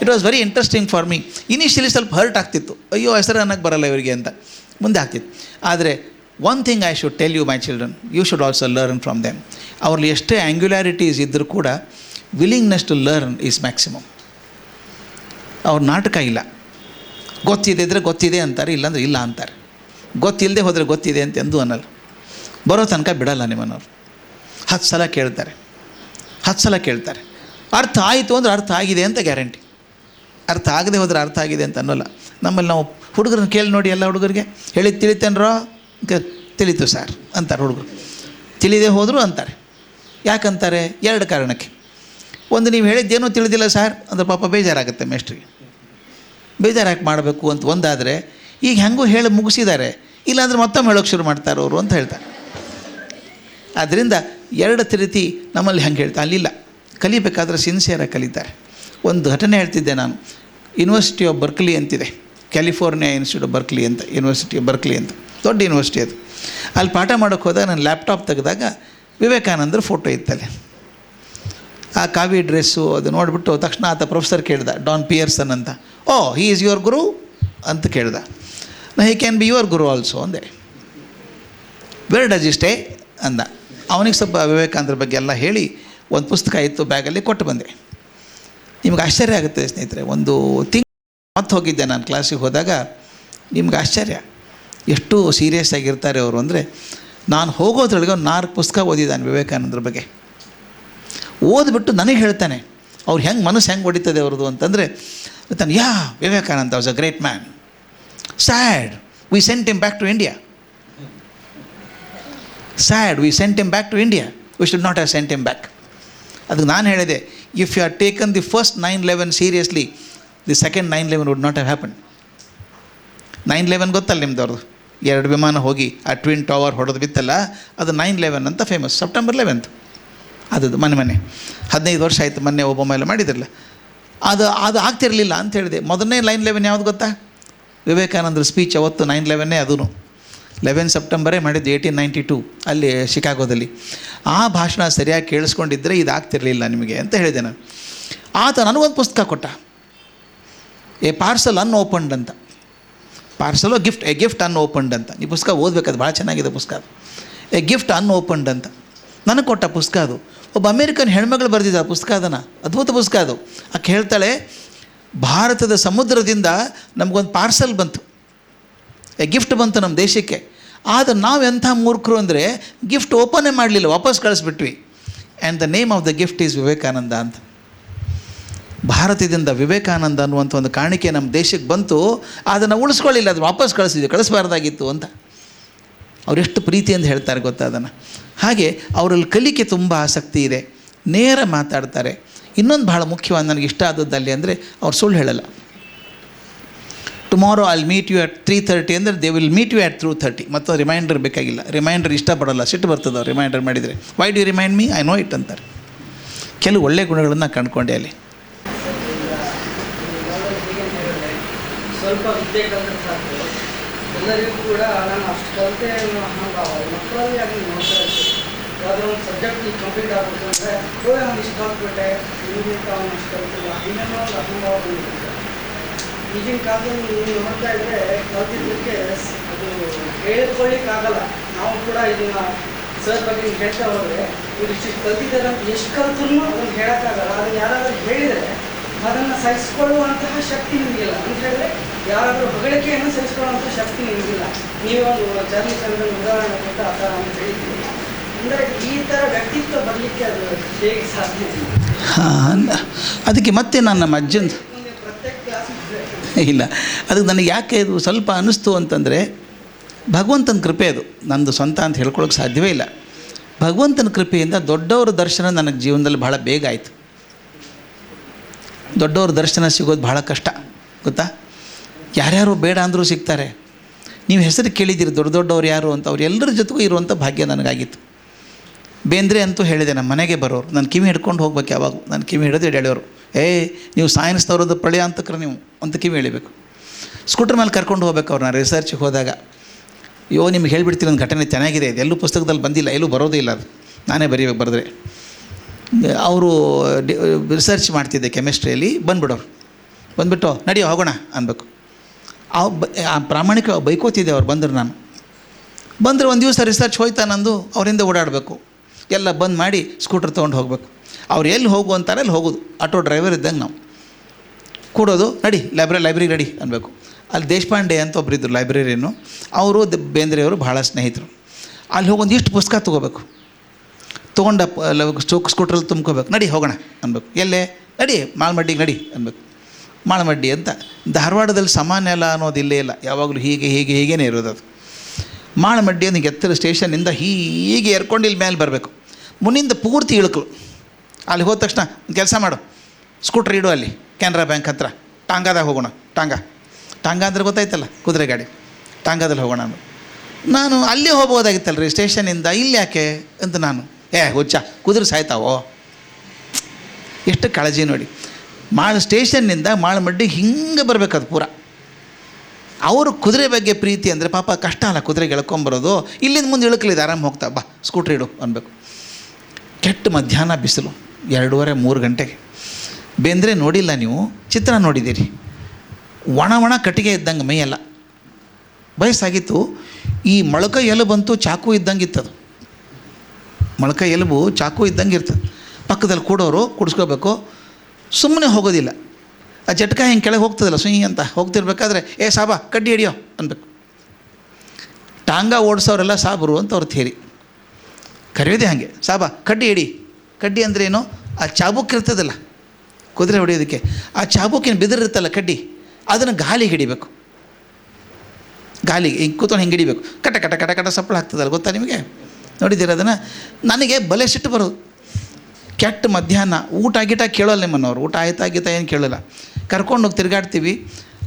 It was very interesting for me. Initially ಸ್ವಲ್ಪ ಹರ್ಟ್ ಆಗ್ತಿತ್ತು, ಅಯ್ಯೋ ಹೆಸರು ಅನ್ನೋಕ್ಕೆ ಬರಲ್ಲ ಇವರಿಗೆ ಅಂತ. ಮುಂದೆ ಆಗ್ತಿತ್ತು. ಆದರೆ one thing I should tell you my children, you should also learn from them. ಅವ್ರಲ್ಲಿ ಎಷ್ಟೇ ಆ್ಯಂಗ್ಯುಲಾರಿಟೀಸ್ ಇದ್ದರೂ ಕೂಡ willingness to learn is maximum. ಅವ್ರ ನಾಟಕ ಇಲ್ಲ. ಗೊತ್ತಿದೆ ಇದ್ದರೆ ಗೊತ್ತಿದೆ ಅಂತಾರೆ, ಇಲ್ಲಾಂದ್ರೆ ಇಲ್ಲ ಅಂತಾರೆ. ಗೊತ್ತಿಲ್ಲದೆ ಹೋದರೆ ಗೊತ್ತಿದೆ ಅಂತ ಎಂದೂ ಅನ್ನಲ್ಲ. ಬರೋ ತನಕ ಬಿಡಲ್ಲ ನಿಮ್ಮನ್ನವ್ರು. 10 ಸಲ ಕೇಳ್ತಾರೆ, 10 ಸಲ ಕೇಳ್ತಾರೆ. ಅರ್ಥ ಆಯಿತು ಅಂದರೆ ಅರ್ಥ ಆಗಿದೆ ಅಂತ ಗ್ಯಾರಂಟಿ. ಅರ್ಥ ಆಗದೆ ಹೋದರೆ ಅರ್ಥ ಆಗಿದೆ ಅಂತ ಅನ್ನೋಲ್ಲ. ನಮ್ಮಲ್ಲಿ ನಾವು ಹುಡುಗರನ್ನ ಕೇಳಿ ನೋಡಿ, ಎಲ್ಲ ಹುಡುಗರಿಗೆ ಹೇಳಿದ್ದು ತಿಳಿತೇನ್ರೋ, ತಿಳಿತು ಸರ್ ಅಂತಾರೆ ಹುಡುಗರು. ತಿಳಿದೇ ಹೋದರೂ ಅಂತಾರೆ. ಯಾಕಂತಾರೆ? 2 ಕಾರಣಕ್ಕೆ. ಒಂದು, ನೀವು ಹೇಳಿದ್ದೇನೂ ತಿಳಿದಿಲ್ಲ ಸರ್ ಅಂದರೆ ಪಾಪ ಬೇಜಾರಾಗುತ್ತೆ ಮೇಸ್ಟ್ರಿಗೆ. ಬೇಜಾರು ಯಾಕೆ ಮಾಡಬೇಕು ಅಂತ ಒಂದಾದರೆ, ಈಗ ಹೆಂಗೂ ಹೇಳಿ ಮುಗಿಸಿದ್ದಾರೆ, ಇಲ್ಲಾಂದರೆ ಮತ್ತೊಮ್ಮೆ ಹೇಳೋಕ್ಕೆ ಶುರು ಮಾಡ್ತಾರೆ ಅವರು ಅಂತ ಹೇಳ್ತಾರೆ. ಆದ್ದರಿಂದ 2 ರೀತಿ ನಮ್ಮಲ್ಲಿ ಹೆಂಗೆ ಹೇಳ್ತಾರೆ, ಅಲ್ಲಿಲ್ಲ. ಕಲಿಬೇಕಾದ್ರೆ ಸಿನ್ಸಿಯರಾಗಿ ಕಲಿತಾರೆ. ಒಂದು ಘಟನೆ ಹೇಳ್ತಿದ್ದೆ ನಾನು. ಯೂನಿವರ್ಸಿಟಿ ಆಫ್ ಬರ್ಕ್ಲಿ ಅಂತಿದೆ, ಕ್ಯಾಲಿಫೋರ್ನಿಯಾ ಇನ್ಸ್ಟಿಟ್ಯೂಟ್ ಆಫ್ ಬರ್ಕ್ಲಿ ಅಂತ, ಯೂನಿವರ್ಸಿಟಿ ಆಫ್ ಬರ್ಕ್ಲಿ ಅಂತ, ದೊಡ್ಡ ಯೂನಿವರ್ಸಿಟಿ ಅದು. ಅಲ್ಲಿ ಪಾಠ ಮಾಡೋಕ್ಕೆ ಹೋದಾಗ ನಾನು ಲ್ಯಾಪ್ಟಾಪ್ ತೆಗೆದಾಗ ವಿವೇಕಾನಂದರ ಫೋಟೋ ಇತ್ತಲ್ಲಿ. ಆ ಕಾವಿ ಡ್ರೆಸ್ಸು ಅದು ನೋಡಿಬಿಟ್ಟು ತಕ್ಷಣ ಆತ ಪ್ರೊಫೆಸರ್ ಕೇಳ್ದ, ಡಾನ್ ಪಿಯರ್ಸನ್ ಅಂತ. ಓ, ಹಿ ಈಸ್ ಯುವರ್ ಗುರು ಅಂತ ಕೇಳ್ದ. ನಾ he can be your Guru also ಅಂದೆ. ವೇರ್ ಡಸ್ ಯು ಸ್ಟೇ ಅಂದ. ಅವನಿಗೆ ಸ್ವಲ್ಪ ವಿವೇಕಾನಂದರ ಬಗ್ಗೆ ಎಲ್ಲ ಹೇಳಿ ಒಂದು ಪುಸ್ತಕ ಇತ್ತು ಬ್ಯಾಗಲ್ಲಿ ಕೊಟ್ಟು ಬಂದೆ. ನಿಮ್ಗೆ ಆಶ್ಚರ್ಯ ಆಗುತ್ತೆ ಸ್ನೇಹಿತರೆ, ಒಂದು ಮತ್ತೆ ಹೋಗಿದ್ದೆ ನಾನು ಕ್ಲಾಸಿಗೆ ಹೋದಾಗ. ನಿಮ್ಗೆ ಆಶ್ಚರ್ಯ, ಎಷ್ಟು ಸೀರಿಯಸ್ ಆಗಿರ್ತಾರೆ ಅವರು ಅಂದರೆ, ನಾನು ಹೋಗೋದ್ರೊಳಗೆ ಒಂದು 4 ಪುಸ್ತಕ ಓದಿದ್ದಾನೆ ವಿವೇಕಾನಂದರ ಬಗ್ಗೆ. ಓದ್ಬಿಟ್ಟು ನನಗೆ ಹೇಳ್ತಾನೆ ಅವ್ರು ಮನಸ್ಸು ಹೆಂಗೆ ಹೊಡಿತದೆ ಅವ್ರದ್ದು ಅಂತಂದರೆ, ತಾನು Vivekananda was a great man, sad we sent him back to India, sad we sent him back to India, we should not have sent him back. ಅದಕ್ಕೆ ನಾನು ಹೇಳಿದೆ, if you are taken the first 9/11 seriously, the second 9/11 would not have happen. 9/11 ಗೊತ್ತಲ್ಲ ನಿಮ್ದವ್ರದ್ದು, 2 ವಿಮಾನ ಹೋಗಿ ಆ twin tower ಹೊಡೆದು ಬಿತ್ತಲ್ಲ, ಅದು 9/11 ಅಂತ ಫೇಮಸ್. ಸೆಪ್ಟೆಂಬರ್ 11 ಅದು ಮೊನ್ನೆ 15 ವರ್ಷ ಆಯಿತು, ಮೊನ್ನೆ ಒಬ್ಬ ಮೇಲೆ ಮಾಡಿದ್ರಲ್ಲ, ಅದು ಆಗ್ತಿರಲಿಲ್ಲ ಅಂತ ಹೇಳಿದೆ. ಮೊದಲನೇ 9/11 ಯಾವುದು ಗೊತ್ತಾ? ವಿವೇಕಾನಂದರ ಸ್ಪೀಚ್ ಅವತ್ತು 9/11 ಅದೂ 11 ಸೆಪ್ಟೆಂಬರೇ ಮಾಡಿದ್ದು 1892 ಅಲ್ಲಿ ಶಿಕಾಗೋದಲ್ಲಿ. ಆ ಭಾಷಣ ಸರಿಯಾಗಿ ಕೇಳಿಸ್ಕೊಂಡಿದ್ದರೆ ಇದು ಆಗ್ತಿರಲಿಲ್ಲ ನಿಮಗೆ ಅಂತ ಹೇಳಿದೆ ನಾನು. ಆತ ನನಗೊಂದು ಪುಸ್ತಕ ಕೊಟ್ಟ, ಎ ಪಾರ್ಸಲ್ ಅನ್ಓಪನ್ಡ್ ಅಂತ. ಪಾರ್ಸಲು ಎ ಗಿಫ್ಟ್ ಅನ್ಓಪನ್ಡ್ ಅಂತ. ಈ ಪುಸ್ತಕ ಓದಬೇಕದು, ಭಾಳ ಚೆನ್ನಾಗಿದೆ ಪುಸ್ತಕ ಅದು. ಎ ಗಿಫ್ಟ್ ಅನ್ಓಪನ್ಡ್ ಅಂತ ನನಗೆ ಕೊಟ್ಟ ಪುಸ್ತಕ ಅದು. ಒಬ್ಬ ಅಮೇರಿಕನ್ ಹೆಣ್ಮಗಳು ಬರೆದಿದ್ದ ಆ ಪುಸ್ತಕ, ಅದನ್ನು ಅದ್ಭುತ ಪುಸ್ತಕ ಅದು. ಆಕೆ ಹೇಳ್ತಾಳೆ, ಭಾರತದ ಸಮುದ್ರದಿಂದ ನಮಗೊಂದು ಪಾರ್ಸಲ್ ಬಂತು, ಎ ಗಿಫ್ಟ್ ಬಂತು ನಮ್ಮ ದೇಶಕ್ಕೆ. ಆದರೆ ನಾವು ಎಂಥ ಮೂರ್ಖರು ಅಂದರೆ ಗಿಫ್ಟ್ ಓಪನೇ ಮಾಡಲಿಲ್ಲ, ವಾಪಸ್ ಕಳಿಸ್ಬಿಟ್ವಿ. And the name of the gift is Vivekananda ಅಂತ. ಭಾರತದಿಂದ ವಿವೇಕಾನಂದ ಅನ್ನುವಂಥ ಒಂದು ಕಾಣಿಕೆ ನಮ್ಮ ದೇಶಕ್ಕೆ ಬಂತು, ಅದನ್ನು ಉಳಿಸ್ಕೊಳ್ಳಿಲ್ಲ, ಅದು ವಾಪಸ್ ಕಳಿಸಬಾರ್ದಾಗಿತ್ತು ಅಂತ. ಅವರೆಷ್ಟು ಪ್ರೀತಿಯಿಂದ ಹೇಳ್ತಾರೆ ಗೊತ್ತಾ ಅದನ್ನು. ಹಾಗೆ ಅವರಲ್ಲಿ ಕಲಿಕೆ ತುಂಬ ಆಸಕ್ತಿ ಇದೆ, ನೇರ ಮಾತಾಡ್ತಾರೆ. ಇನ್ನೊಂದು ಭಾಳ ಮುಖ್ಯವಾದ ನನಗೆ ಇಷ್ಟ ಆದದ್ದಲ್ಲಿ ಅಂದರೆ, ಅವ್ರು ಸುಳ್ಳು ಹೇಳಲ್ಲ. Tomorrow I will meet you at 3:30 ಅಂದರೆ they will meet you at 2:30. ಮತ್ತು ರಿಮೈಂಡರ್ ಬೇಕಾಗಿಲ್ಲ, ರಿಮೈಂಡರ್ ಇಷ್ಟಪಡಲ್ಲ, ಸಿಟ್ಟು ಬರ್ತದೆ ಅವ್ರು ರಿಮೈಂಡರ್ ಮಾಡಿದರೆ. Why do you remind me, I know it ಅಂತಾರೆ. ಕೆಲವು ಒಳ್ಳೆಯ ಗುಣಗಳನ್ನು ಕಂಡುಕೊಂಡೆ ಅಲ್ಲಿ. ಸ್ವಲ್ಪ ವಿದ್ಯೆ ಕಲಿತ್ರೆ ಸಾಕು, ಎಲ್ಲರಿಗೂ ಕೂಡ ನಾನು ಅಷ್ಟು ಕಲಿತೆ ಅಹಂಭಾವ ಮಕ್ಕಳಲ್ಲಿ ಆಗಿ ನೋಡ್ತಾ ಇರ್ತೀವಿ. ಯಾವುದೋ ಒಂದು ಸಬ್ಜೆಕ್ಟ್ ಕಂಪ್ಲೀಟ್ ಆಗಬೇಕು ಅಂದರೆ ನಾನು ಇಷ್ಟು ಕಲ್ತ್ಬಿಟ್ಟೆ, ಇನ್ನಿಂತ ಅವನು ಅಷ್ಟು ಕಲ್ತಿಲ್ಲ, ಇನ್ನೇನೋ ಒಂದು ಅಹಂಭಾವ ಬಂದಿರುತ್ತೆ. ಈಗಿನ ಕಾಲದಲ್ಲಿ ನೀವು ನೋಡ್ತಾ ಇದ್ದರೆ ಕಲ್ತಿದ್ದಕ್ಕೆ ಅದು ಹೇಳ್ಕೊಳ್ಳಿಕ್ಕಾಗಲ್ಲ. ನಾವು ಕೂಡ ಇದನ್ನು ಸರ್ ಬಗ್ಗೆ ಹೇಳ್ತಾ ಹೋದರೆ ಇವ್ರು ಇಷ್ಟು ಕಲ್ತಿದ್ದಾರೆ ಅಂತ ಎಷ್ಟು ಕಲ್ತೂ ಅದನ್ನು ಹೇಳೋಕ್ಕಾಗಲ್ಲ. ಅದನ್ನು ಯಾರಾದರೂ ಹೇಳಿದರೆ ಅದನ್ನು ಸಹಿಸ್ಕೊಳ್ಳುವಂತಹ ಶಕ್ತಿ ನಿಮಗಿಲ್ಲ ಅಂತ ಹೇಳಿದ್ರೆ, ಯಾರಾದರೂ ಹೊಗಳಿಕೆಯನ್ನು ಸಹಿಸ್ಕೊಳ್ಳುವಂಥ ಶಕ್ತಿ ನಿಮಗಿಲ್ಲ. ನೀವೊಂದು ಚಾರ್ಲಿ ಚಂದ್ರನ್ ಉದಾಹರಣೆ ಕೊಟ್ಟು ಆ ಥರ ಅಂತ ಹೇಳಿದ್ದೀವಿ ಅಂದರೆ, ಈ ಥರ ವ್ಯಕ್ತಿತ್ವ ಬರಲಿಕ್ಕೆ ಅದು ಹೇಗೆ ಸಾಧ್ಯ ಇಲ್ಲ. ಅದಕ್ಕೆ ಮತ್ತೆ ನಾನು ನಮ್ಮ ಅಜ್ಜನ ಪ್ರತ್ಯೇಕ ಕ್ಲಾಸ್ ಇಲ್ಲ, ಅದಕ್ಕೆ ನನಗೆ ಯಾಕೆ ಇದು ಸ್ವಲ್ಪ ಅನ್ನಿಸ್ತು ಅಂತಂದರೆ, ಭಗವಂತನ ಕೃಪೆ ಅದು, ನಂದು ಸ್ವಂತ ಅಂತ ಹೇಳ್ಕೊಳ್ಳೋಕೆ ಸಾಧ್ಯವೇ ಇಲ್ಲ. ಭಗವಂತನ ಕೃಪೆಯಿಂದ ದೊಡ್ಡವರ ದರ್ಶನ ನನಗೆ ಜೀವನದಲ್ಲಿ ಭಾಳ ಬೇಗ ಆಯಿತು. ದೊಡ್ಡವ್ರ ದರ್ಶನ ಸಿಗೋದು ಭಾಳ ಕಷ್ಟ ಗೊತ್ತಾ. ಯಾರ್ಯಾರು ಬೇಡ ಅಂದರೂ ಸಿಗ್ತಾರೆ. ನೀವು ಹೆಸರು ಕೇಳಿದ್ದೀರಿ ದೊಡ್ಡವ್ರು ಯಾರು ಅಂತ, ಅವ್ರು ಎಲ್ಲರ ಜೊತೆಗೂ ಇರುವಂಥ ಭಾಗ್ಯ ನನಗಾಗಿತ್ತು. ಬೇಂದ್ರೆ ಅಂತೂ ಹೇಳಿದೆ, ನಮ್ಮ ಮನೆಗೆ ಬರೋರು, ನಾನು ಕಿವಿ ಹಿಡ್ಕೊಂಡು ಹೋಗ್ಬೇಕು ಯಾವಾಗ, ನಾನು ಕಿವಿ ಹಿಡಿದು ಎಳೆಯೋರು. ನೀವು ಸೈನ್ಸ್ನವ್ರದ್ದು ಪ್ರಳಯ ಅಂತಕ್ರೆ ನೀವು ಅಂತ ಕಿವಿ ಎಳಿಬೇಕು. ಸ್ಕೂಟರ್ ಮೇಲೆ ಕರ್ಕೊಂಡು ಹೋಗ್ಬೇಕು ಅವ್ರು. ನಾನು ರಿಸರ್ಚಿಗೆ ಹೋದಾಗ, ನಿಮ್ಗೆ ಹೇಳಿಬಿಡ್ತೀನಿ ಒಂದು ಘಟನೆ ಚೆನ್ನಾಗಿದೆ, ಇದು ಎಲ್ಲೂ ಪುಸ್ತಕದಲ್ಲಿ ಬಂದಿಲ್ಲ, ಎಲ್ಲೂ ಬರೋದೇ ಇಲ್ಲ, ಅದು ನಾನೇ ಬರೀಬೇಕು ಬರೆದ್ರೆ. ಅವರು ರಿಸರ್ಚ್ ಮಾಡ್ತಿದ್ದೆ ಕೆಮಿಸ್ಟ್ರಿಯಲ್ಲಿ, ಬಂದುಬಿಟ್ಟು ನಡಿಯೋ ಹೋಗೋಣ ಅನ್ಬೇಕು. ಪ್ರಾಮಾಣಿಕ ಬೈಕೋತಿದ್ದೆ. ಅವ್ರು ಬಂದರೆ ಒಂದು ದಿವಸ ರಿಸರ್ಚ್ ಹೋಯ್ತಾ ನಂದು, ಅವರಿಂದ ಓಡಾಡಬೇಕು, ಎಲ್ಲ ಬಂದ್ ಮಾಡಿ ಸ್ಕೂಟರ್ ತೊಗೊಂಡು ಹೋಗಬೇಕು. ಅವ್ರು ಎಲ್ಲಿ ಹೋಗು ಅಂತಾರೆ ಅಲ್ಲಿ ಹೋಗೋದು. ಆಟೋ ಡ್ರೈವರ್ ಇದ್ದಂಗೆ ನಾವು ಕೂಡೋದು, ನಡಿ ಲೈಬ್ರರಿ ನಡಿ ಅನ್ಬೇಕು. ಅಲ್ಲಿ ದೇಶಪಾಂಡೆ ಅಂತ ಒಬ್ಬರಿದ್ದರು ಲೈಬ್ರರಿಯನ್ನು, ಅವರು ಬೇಂದ್ರೆಯವರು ಭಾಳ ಸ್ನೇಹಿತರು. ಅಲ್ಲಿ ಹೋಗಿ ಒಂದಿಷ್ಟು ಪುಸ್ತಕ ತೊಗೋಬೇಕು, ತೊಗೊಂಡ ಸ್ಕೂಟ್ರಲ್ಲಿ ತುಂಬ್ಕೋಬೇಕು, ನಡಿ ಹೋಗೋಣ ಅನ್ಬೇಕು. ಎಲ್ಲೇ ನಡಿ ಮಾಳಮಡ್ಡಿಗೆ ನಡಿ ಅನ್ಬೇಕು. ಮಾಳಮಡ್ಡಿ ಅಂತ ಧಾರವಾಡದಲ್ಲಿ ಸಾಮಾನ್ಯ ಅಲ್ಲ ಅನ್ನೋದು ಇಲ್ಲೇ ಇಲ್ಲ, ಯಾವಾಗಲೂ ಹೀಗೇನೇ ಇರೋದು ಅದು. ಮಾಳಮಡ್ಡಿ ಅಂತ ಎತ್ತರ ಸ್ಟೇಷನ್ನಿಂದ ಹೀಗೆ ಎರ್ಕೊಂಡು ಇಲ್ಲಿ ಮೇಲೆ ಬರಬೇಕು. ಮುನ್ನಿಂದ ಪೂರ್ತಿ ಇಳಕಲು. ಅಲ್ಲಿ ಹೋದ ತಕ್ಷಣ ಒಂದು ಕೆಲಸ ಮಾಡು, ಸ್ಕೂಟ್ರ್ ಇಡು ಅಲ್ಲಿ ಕೆನರಾ ಬ್ಯಾಂಕ್ ಹತ್ರ, ಟಾಂಗಾದಾಗ ಹೋಗೋಣ. ಟಾಂಗಾ ಅಂದರೆ ಗೊತ್ತಾಯ್ತಲ್ಲ, ಕುದುರೆ ಗಾಡಿ, ಟಾಂಗಾದಲ್ಲಿ ಹೋಗೋಣ. ನಾನು ಅಲ್ಲೇ ಹೋಗ್ಬೋದಾಗಿತ್ತಲ್ಲ ರೀ ಸ್ಟೇಷನಿಂದ, ಇಲ್ಲಿ ಯಾಕೆ ಅಂತ ನಾನು, ಹುಚ್ಚ ಕುದುರೆ ಸಾಯ್ತಾವೋ. ಎಷ್ಟು ಕಾಳಜಿ ನೋಡಿ. ಸ್ಟೇಷನ್ನಿಂದ ಮಾಳಮಡ್ಡಿಗೆ ಹಿಂಗೆ ಬರಬೇಕದು ಪೂರ. ಅವರು ಕುದುರೆ ಬಗ್ಗೆ ಪ್ರೀತಿ ಅಂದರೆ ಪಾಪ ಕಷ್ಟ ಅಲ್ಲ ಕುದುರೆಗೆ ಎಳ್ಕೊಂಬರೋದು. ಇಲ್ಲಿಂದ ಮುಂದೆ ಇಳಕಲಿದೆ, ಆರಾಮ ಹೋಗ್ತಾ, ಬಾ ಸ್ಕೂಟ್ರ್ ಇಡು ಅನ್ಬೇಕು. ಕೆಟ್ಟ ಮಧ್ಯಾಹ್ನ ಬಿಸಿಲು, 2:30-3 ಗಂಟೆಗೆ. ಬೇಂದ್ರೆ ನೋಡಿಲ್ಲ ನೀವು, ಚಿತ್ರ ನೋಡಿದ್ದೀರಿ. ಒಣ ಕಟ್ಟಿಗೆ ಇದ್ದಂಗೆ ಮೈಯೆಲ್ಲ ವಯಸ್ಸಾಗಿತ್ತು. ಈ ಮೊಳಕ ಎಲುಬಂತೂ ಚಾಕು ಇದ್ದಂಗೆ ಇತ್ತದು. ಮೊಳಕ ಎಲುಬು ಚಾಕು ಇದ್ದಂಗೆ ಇರ್ತದೆ. ಪಕ್ಕದಲ್ಲಿ ಕೂಡೋರು ಕುಡಿಸ್ಕೋಬೇಕು, ಸುಮ್ಮನೆ ಹೋಗೋದಿಲ್ಲ. ಆ ಜಟ್ಕ ಹಿಂಗೆ ಕೆಳಗೆ ಹೋಗ್ತದಲ್ಲ ಸುಯಿ ಅಂತ ಹೋಗ್ತಿರ್ಬೇಕಾದ್ರೆ, ಸಾಬಾ ಕಡ್ಡಿ ಹಿಡಿಯೋ ಅನ್ಬೇಕು. ಟಾಂಗಾ ಓಡಿಸೋರೆಲ್ಲ ಸಾಬರು ಅಂತ ಅವ್ರ ಥೇರಿ. ಕರೆಯೋದೇ ಹಾಗೆ, ಸಾಬಾ ಕಡ್ಡಿ ಹಿಡಿ. ಕಡ್ಡಿ ಅಂದ್ರೇನು? ಆ ಚಾಬುಕ್ ಇರ್ತದಲ್ಲ ಕುದುರೆ ಹೊಡೆಯೋದಕ್ಕೆ, ಆ ಚಾಬುಕಿನ ಬಿದಿರಿರುತ್ತಲ್ಲ ಕಡ್ಡಿ, ಅದನ್ನು ಗಾಲಿಗೆ ಹಿಡಿಬೇಕು. ಗಾಲಿಗೆ ಹಿಂಗೆ ಕೂತ್ಕೊಂಡು ಹಿಂಗೆ ಹಿಡಿಬೇಕು. ಕಟ ಕಟ ಕಟ ಕಟ ಸಪ್ಪಳ ಆಗ್ತದಲ್ಲ, ಗೊತ್ತಾ ನಿಮಗೆ? ನೋಡಿದ್ದೀರ ಅದನ್ನು? ನನಗೆ ಬಲೆ ಸಿಟ್ಟು ಬರೋದು. ಕೆಟ್ಟ ಮಧ್ಯಾಹ್ನ, ಊಟ ಗೀಟ ಕೇಳೋಲ್ಲ ನಿಮ್ಮನ್ನವ್ರು, ಊಟ ಆಯ್ತಾ ಏನು ಕೇಳೋಲ್ಲ. ಕರ್ಕೊಂಡೋಗಿ ತಿರುಗಾಡ್ತೀವಿ.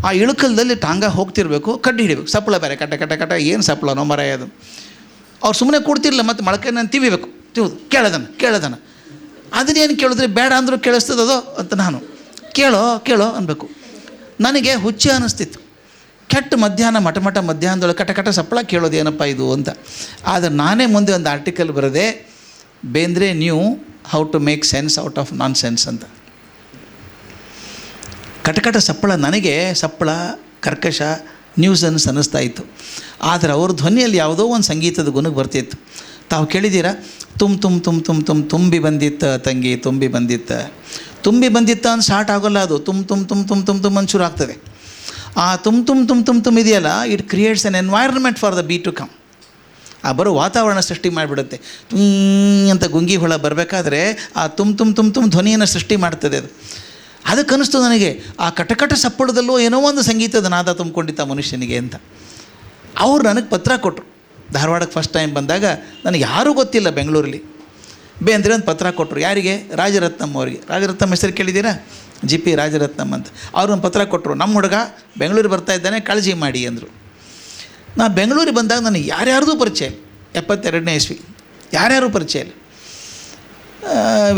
ಆ ಇಳುಕಲದಲ್ಲಿ ಟಾಂಗಾ ಹೋಗ್ತಿರ್ಬೇಕು, ಕಡ್ಡಿ ಹಿಡಿಬೇಕು. ಸಪ್ಪಳ ಬೇರೆ ಕಟ ಕಟ ಕಟ, ಏನು ಸಪ್ಪಳನೋ ಮರ ಅದು. ಅವ್ರು ಸುಮ್ಮನೆ ಕೊಡ್ತಿರಲಿಲ್ಲ, ಮತ್ತು ಮೊಳಕೆ ನಾನು ತಿವಿಬೇಕು. ಕೇಳೋದನ ಅದನ್ನೇನು ಕೇಳಿದ್ರೆ ಬೇಡ ಅಂದರೂ ಕೇಳಿಸ್ತದೋ ಅಂತ ನಾನು ಕೇಳೋ ಅನ್ಬೇಕು. ನನಗೆ ಹುಚ್ಚೆ ಅನ್ನಿಸ್ತಿತ್ತು. ಕೆಟ್ಟ ಮಧ್ಯಾಹ್ನ ಮಠ ಮಧ್ಯಾಹ್ನದೊಳಗೆ ಕಟ ಕಟ ಸಪ್ಪಳ ಕೇಳೋದೇನಪ್ಪ ಇದು ಅಂತ. ಆದರೆ ನಾನೇ ಮುಂದೆ ಒಂದು ಆರ್ಟಿಕಲ್ ಬರೆದೆ, Bendre knew how to make sense out of nonsense ಅಂತ. ಕಟಕಟ ಸಪ್ಪಳ ನನಗೆ ಸಪ್ಪಳ ಕರ್ಕಶ ನ್ಯೂಸನ್ಸ್ ಅನ್ನಿಸ್ತಾ ಇತ್ತು. ಆದರೆ ಅವ್ರ ಧ್ವನಿಯಲ್ಲಿ ಯಾವುದೋ ಒಂದು ಸಂಗೀತದ ಗುಣಕ್ಕೆ ಬರ್ತಿತ್ತು. ತಾವು ಕೇಳಿದ್ದೀರಾ? ತುಂಬಿ ಬಂದಿತ್ತ ತಂಗಿ, ತುಂಬಿ ಬಂದಿತ್ತ ಅಂತ ಸ್ಟಾರ್ಟ್ ಆಗೋಲ್ಲ, ಅದು ತುಮ್ ಅಂತ ಶುರು ಆಗ್ತದೆ. ಆ ತುಮ್ ಇದೆಯಲ್ಲ, it creates an environment for the be to come. ಆ ಬರೋ ವಾತಾವರಣ ಸೃಷ್ಟಿ ಮಾಡಿಬಿಡುತ್ತೆ. ಅಂತ ಗುಂಗಿ ಹುಳ ಬರಬೇಕಾದ್ರೆ ಆ ತುಮ್ ಧ್ವನಿಯನ್ನು ಸೃಷ್ಟಿ ಮಾಡ್ತದೆ ಅದು. ಅದಕ್ಕೆ ಅನ್ನಿಸ್ತು ನನಗೆ, ಆ ಕಟಕಟ ಸಪ್ಪಳದಲ್ಲೂ ಏನೋ ಒಂದು ಸಂಗೀತದ ನಾದ ತುಂಬಿಕೊಂಡಿತ್ತು ಆ ಮನುಷ್ಯನಿಗೆ ಅಂತ. ಅವ್ರು ನನಗೆ ಪತ್ರ ಕೊಟ್ಟರು. ಧಾರವಾಡಕ್ಕೆ ಫಸ್ಟ್ ಟೈಮ್ ಬಂದಾಗ ನನಗೆ ಯಾರೂ ಗೊತ್ತಿಲ್ಲ ಬೆಂಗಳೂರಲ್ಲಿ. ಬೇಂದ್ರೆ ಒಂದು ಪತ್ರ ಕೊಟ್ಟರು. ಯಾರಿಗೆ? ರಾಜರತ್ನಂ ಅವರಿಗೆ. ರಾಜರತ್ನಂ ಹೆಸರು ಕೇಳಿದ್ದೀರಾ? GP ರಾಜರತ್ನಂ ಅಂತ. ಅವ್ರೊಂದು ಪತ್ರ ಕೊಟ್ಟರು, ನಮ್ಮ ಹುಡುಗ ಬೆಂಗಳೂರಿಗೆ ಬರ್ತಾ ಇದ್ದಾನೆ, ಕಾಳಜಿ ಮಾಡಿ ಅಂದರು. ನಾ ಬೆಂಗಳೂರಿಗೆ ಬಂದಾಗ ನನಗೆ ಯಾರ್ಯಾರ್ದೂ ಪರಿಚಯ ಇಲ್ಲ. 72ನೇ ಇಸ್ವಿ ಯಾರ್ಯಾರೂ ಪರಿಚಯ ಇಲ್ಲ.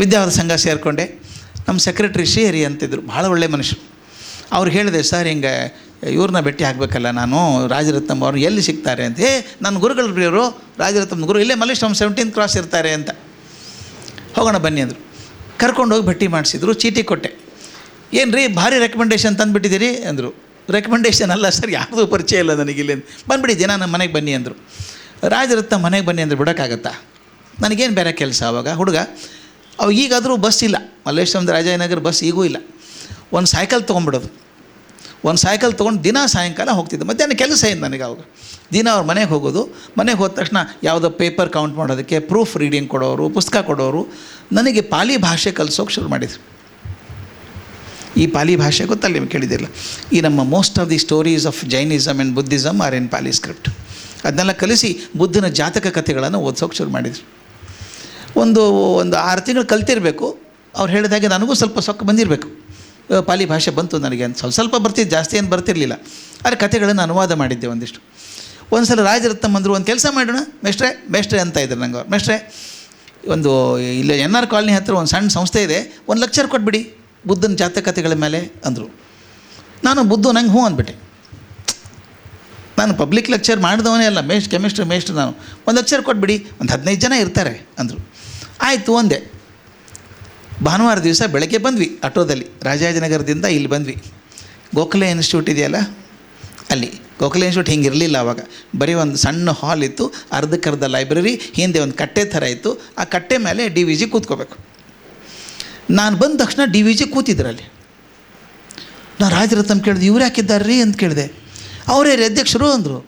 ವಿದ್ಯಾವರ ಸಂಘ ಸೇರಿಕೊಂಡೆ. ನಮ್ಮ ಸೆಕ್ರೆಟ್ರಿ ಶ್ರೀಹರಿ ಅಂತಿದ್ರು, ಭಾಳ ಒಳ್ಳೆ ಮನುಷ್ಯರು. ಅವ್ರು ಹೇಳಿದೆ, ಸರ್ ಹಿಂಗೆ ಇವ್ರನ್ನ ಭೇಟಿ ಆಗಬೇಕಲ್ಲ ನಾನು, ರಾಜರತ್ನಂ ಅವ್ರು ಎಲ್ಲಿ ಸಿಗ್ತಾರೆ ಅಂತ. ನನ್ನ ಗುರುಗಳು ಪ್ರಿಯರು ರಾಜರತ್ನಂ ಗುರು ಇಲ್ಲೇ ಮಲ್ಲೇಶ್ವರಂ 17th ಕ್ರಾಸ್ ಇರ್ತಾರೆ ಅಂತ. ಹೋಗೋಣ ಬನ್ನಿ ಅಂದರು. ಕರ್ಕೊಂಡೋಗಿ ಭೇಟಿ ಮಾಡಿಸಿದ್ರು. ಚೀಟಿ ಕೊಟ್ಟೆ. ಏನು ರೀ ಭಾರಿ ರೆಕಮೆಂಡೇಶನ್ ತಂದುಬಿಟ್ಟಿದ್ದೀರಿ ಅಂದರು. ರೆಕಮೆಂಡೇಶನ್ ಅಲ್ಲ ಸರ್, ಯಾವುದೂ ಪರಿಚಯ ಇಲ್ಲ ನನಗಿಲ್ಲಿ. ಬಂದುಬಿಡಿ ದಿನ ನಮ್ಮ ಮನೆಗೆ ಬನ್ನಿ ಅಂದರು. ರಾಜರತ್ನಂ ಮನೆಗೆ ಬನ್ನಿ ಅಂದರೆ ಬಿಡೋಕ್ಕಾಗತ್ತಾ? ನನಗೇನು ಬೇರೆ ಕೆಲಸ ಆವಾಗ ಹುಡುಗ. ಅವು ಈಗಾದರೂ ಬಸ್ ಇಲ್ಲ, ಮಲ್ಲೇಶ್ವರಂ ರಾಜಾಜಿನಗರ ಬಸ್ ಈಗೂ ಇಲ್ಲ. ಒಂದು ಸೈಕಲ್ ತೊಗೊಂಡ್ಬಿಡೋದು. ಒಂದು ಸೈಕಲ್ ತೊಗೊಂಡು ದಿನ ಸಾಯಂಕಾಲ ಹೋಗ್ತಿದ್ದೆ. ಮಧ್ಯಾಹ್ನ ಕೆಲಸ ಏನು ನನಗೆ ಅವಾಗ. ದಿನ ಅವ್ರ ಮನೆಗೆ ಹೋಗೋದು. ಮನೆಗೆ ಹೋದ ತಕ್ಷಣ ಯಾವುದೋ ಪೇಪರ್ ಕೌಂಟ್ ಮಾಡೋದಕ್ಕೆ ಪ್ರೂಫ್ ರೀಡಿಂಗ್ ಕೊಡೋರು, ಪುಸ್ತಕ ಕೊಡೋರು. ನನಗೆ ಪಾಲಿ ಭಾಷೆ ಕಲಿಸೋಕೆ ಶುರು ಮಾಡಿದರು. ಈ ಪಾಲಿ ಭಾಷೆ ಗೊತ್ತಲ್ಲ, ನಿಮ್ಗೆ ಕೇಳಿದಿಲ್ಲ. ಈ ನಮ್ಮ most of the stories of Jainism and Buddhism are in Pali script. ಅದನ್ನೆಲ್ಲ ಕಲಿಸಿ ಬುದ್ಧನ ಜಾತಕ ಕಥೆಗಳನ್ನು ಓದಿಸೋಕೆ ಶುರು ಮಾಡಿದರು. ಒಂದು 6 ತಿಂಗಳು ಕಲ್ತಿರಬೇಕು. ಅವ್ರು ಹೇಳಿದಾಗೆ ನನಗೂ ಸ್ವಲ್ಪ ಸೊಕ್ಕ ಬಂದಿರಬೇಕು. ಪಾಲಿ ಭಾಷೆ ಬಂತು ನನಗೆ ಅಂತ. ಸ್ವಲ್ಪ ಬರ್ತಿದ್ದು, ಜಾಸ್ತಿ ಏನು ಬರ್ತಿರಲಿಲ್ಲ. ಆದರೆ ಕಥೆಗಳನ್ನು ಅನುವಾದ ಮಾಡಿದ್ದೆ ಒಂದಿಷ್ಟು. ಒಂದು ಸಲ ರಾಜರತ್ನಂ ಅಂದರು, ಒಂದು ಕೆಲಸ ಮಾಡೋಣ ಮೇಷ್ಟ್ರೆ ಅಂತ ಇದ್ರು ನಂಗೆ. ಅವ್ರು ಮೇಷ್ಟ್ರೆ, ಒಂದು ಇಲ್ಲಿ NR ಕಾಲನಿ ಹತ್ತಿರ ಒಂದು ಸಣ್ಣ ಸಂಸ್ಥೆ ಇದೆ, ಒಂದು ಲೆಕ್ಚರ್ ಕೊಟ್ಬಿಡಿ ಬುದ್ಧನ ಜಾತಕತೆಗಳ ಮೇಲೆ ಅಂದರು. ನಾನು ಬುದ್ಧ ನಂಗೆ ಹ್ಞೂ ಅಂದ್ಬಿಟ್ಟೆ. ನಾನು ಪಬ್ಲಿಕ್ ಲೆಕ್ಚರ್ ಮಾಡಿದವನೇ ಅಲ್ಲ, ಕೆಮಿಸ್ಟ್ರಿ ಮೇಷ್ಟ್ರು ನಾನು. ಒಂದು ಲೆಕ್ಚರ್ ಕೊಟ್ಬಿಡಿ, ಒಂದು 15 ಜನ ಇರ್ತಾರೆ ಅಂದರು. ಆಯಿತು ಒಂದೇ. ಭಾನುವಾರ ದಿವಸ ಬೆಳಗ್ಗೆ ಬಂದ್ವಿ ಆಟೋದಲ್ಲಿ, ರಾಜಾಜಿನಗರದಿಂದ ಇಲ್ಲಿ ಬಂದ್ವಿ. ಗೋಖಲೆ ಇನ್ಸ್ಟಿಟ್ಯೂಟ್ ಇದೆಯಲ್ಲ ಅಲ್ಲಿ. ಗೋಖಲೆ ಇನ್ಸ್ಟಿಟ್ಯೂಟ್ ಹಿಂಗೆ ಇರಲಿಲ್ಲ ಆವಾಗ. ಬರೀ ಒಂದು ಸಣ್ಣ ಹಾಲ್ ಇತ್ತು, ಅರ್ಧಕ್ಕರ್ಧ ಲೈಬ್ರರಿ, ಹಿಂದೆ ಒಂದು ಕಟ್ಟೆ ಥರ ಇತ್ತು. ಆ ಕಟ್ಟೆ ಮೇಲೆ DVG ಕೂತ್ಕೋಬೇಕು. ನಾನು ಬಂದ ತಕ್ಷಣ DVG ಕೂತಿದ್ರಲ್ಲಿ. ನಾನು ರಾಜರತ್ನಂ ಕೇಳಿದೆ, ಇವ್ರು ಯಾಕಿದ್ದಾರ್ರೀ ಅಂತ ಕೇಳಿದೆ. ಅವರೇ ಅಧ್ಯಕ್ಷರು ಅಂದರು.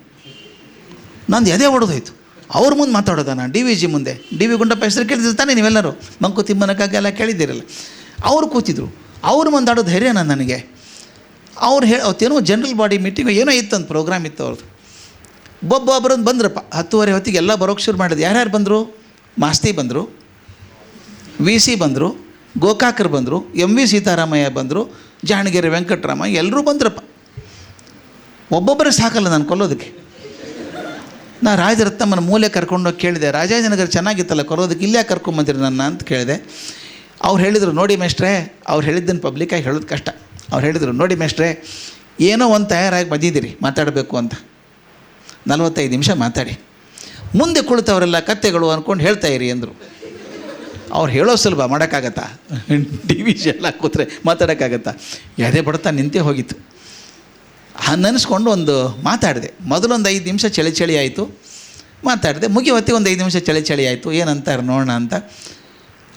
ನಂದು ಎದೆ ಹೊಡೆದೋಯ್ತು. ಅವ್ರ ಮುಂದೆ ಮಾತಾಡೋದ ನಾನು DVG ಮುಂದೆ. DV ಗುಂಡಪ್ಪ ಹೆಸರು ಕೇಳಿದಿರ್ತಾನೆ ನೀವೆಲ್ಲರೂ, ಮಂಕು ತಿಮ್ಮನಕ್ಕಾಗಿ ಎಲ್ಲ ಕೇಳಿದ್ದೀರಲ್ಲ. ಅವರು ಕೂತಿದ್ರು. ಅವ್ರು ಮುಂದಾಡೋ ಧೈರ್ಯ ನನಗೆ. ಅವ್ರು ಅವತ್ತೇನೋ ಜನರಲ್ ಬಾಡಿ ಮೀಟಿಂಗ್ ಏನೋ ಇತ್ತು, ಒಂದು ಪ್ರೋಗ್ರಾಮ್ ಇತ್ತು ಅವ್ರದ್ದು. ಒಬ್ಬೊಬ್ಬರೊಂದು ಬಂದ್ರಪ್ಪ. 10:30 ಹೊತ್ತಿಗೆ ಎಲ್ಲ ಬರೋಕ್ಕೆ ಶುರು ಮಾಡಿದ್ರು. ಯಾರ್ಯಾರು ಬಂದರು? ಮಾಸ್ತಿ ಬಂದರು, ವಿ ಸಿ ಬಂದರು, ಗೋಕಾಕರು ಬಂದರು, ಎಂ ವಿ ಸೀತಾರಾಮಯ್ಯ ಬಂದರು, ಜಾಣಗೆರೆ ವೆಂಕಟರಾಮ, ಎಲ್ಲರೂ ಬಂದ್ರಪ್ಪ. ಒಬ್ಬೊಬ್ಬರೇ ಸಾಕಲ್ಲ ನಾನು ಕೊಲ್ಲೋದಕ್ಕೆ. ನಾ ರಾಜರತ್ನಮ್ಮನ ಮೂಲೆ ಕರ್ಕೊಂಡೋಗಿ ಕೇಳಿದೆ, ರಾಜಾಜಿನಗರ ಚೆನ್ನಾಗಿತ್ತಲ್ಲ ಕೊಲ್ಲೋದಕ್ಕೆ, ಇಲ್ಲೇ ಕರ್ಕೊಂಬಂದಿರಿ ನನ್ನ ಅಂತ ಕೇಳಿದೆ. ಅವ್ರು ಹೇಳಿದರು, ನೋಡಿ ಮೇಷ್ಟ್ರೆ, ಅವ್ರು ಹೇಳಿದ್ದನ್ನು ಪಬ್ಲಿಕ್ಕಾಗಿ ಹೇಳೋದು ಕಷ್ಟ. ಅವ್ರು ಹೇಳಿದರು, ನೋಡಿ ಮೇಷ್ಟ್ರೆ, ಏನೋ ಒಂದು ತಯಾರಾಗಿ ಬಂದಿದ್ದೀರಿ ಮಾತಾಡಬೇಕು ಅಂತ, 45 ನಿಮಿಷ ಮಾತಾಡಿ, ಮುಂದೆ ಕುಳಿತವರೆಲ್ಲ ಕತ್ತೆಗಳು ಅಂದ್ಕೊಂಡು ಹೇಳ್ತಾಯಿರಿ ಅಂದರು. ಅವ್ರು ಹೇಳೋ ಸುಲಭ, ಮಾಡೋಕ್ಕಾಗತ್ತಾ? ಟಿ ವಿ ಎಲ್ಲ ಕೂತ್ರೆ ಮಾತಾಡೋಕ್ಕಾಗತ್ತಾ? ಎದೆ ಬಡ್ತಾ ನಿಂತೇ ಹೋಗಿತ್ತು. ನೆನೆಸ್ಕೊಂಡು ಒಂದು ಮಾತಾಡಿದೆ. ಮೊದಲೊಂದು 5 ನಿಮಿಷ ಚಳಿ ಆಯಿತು, ಮಾತಾಡಿದೆ. ಮುಗಿಯವತ್ತಿ ಒಂದು 5 ನಿಮಿಷ ಚಳಿ ಆಯಿತು, ಏನಂತಾರೆ ನೋಡೋಣ ಅಂತ.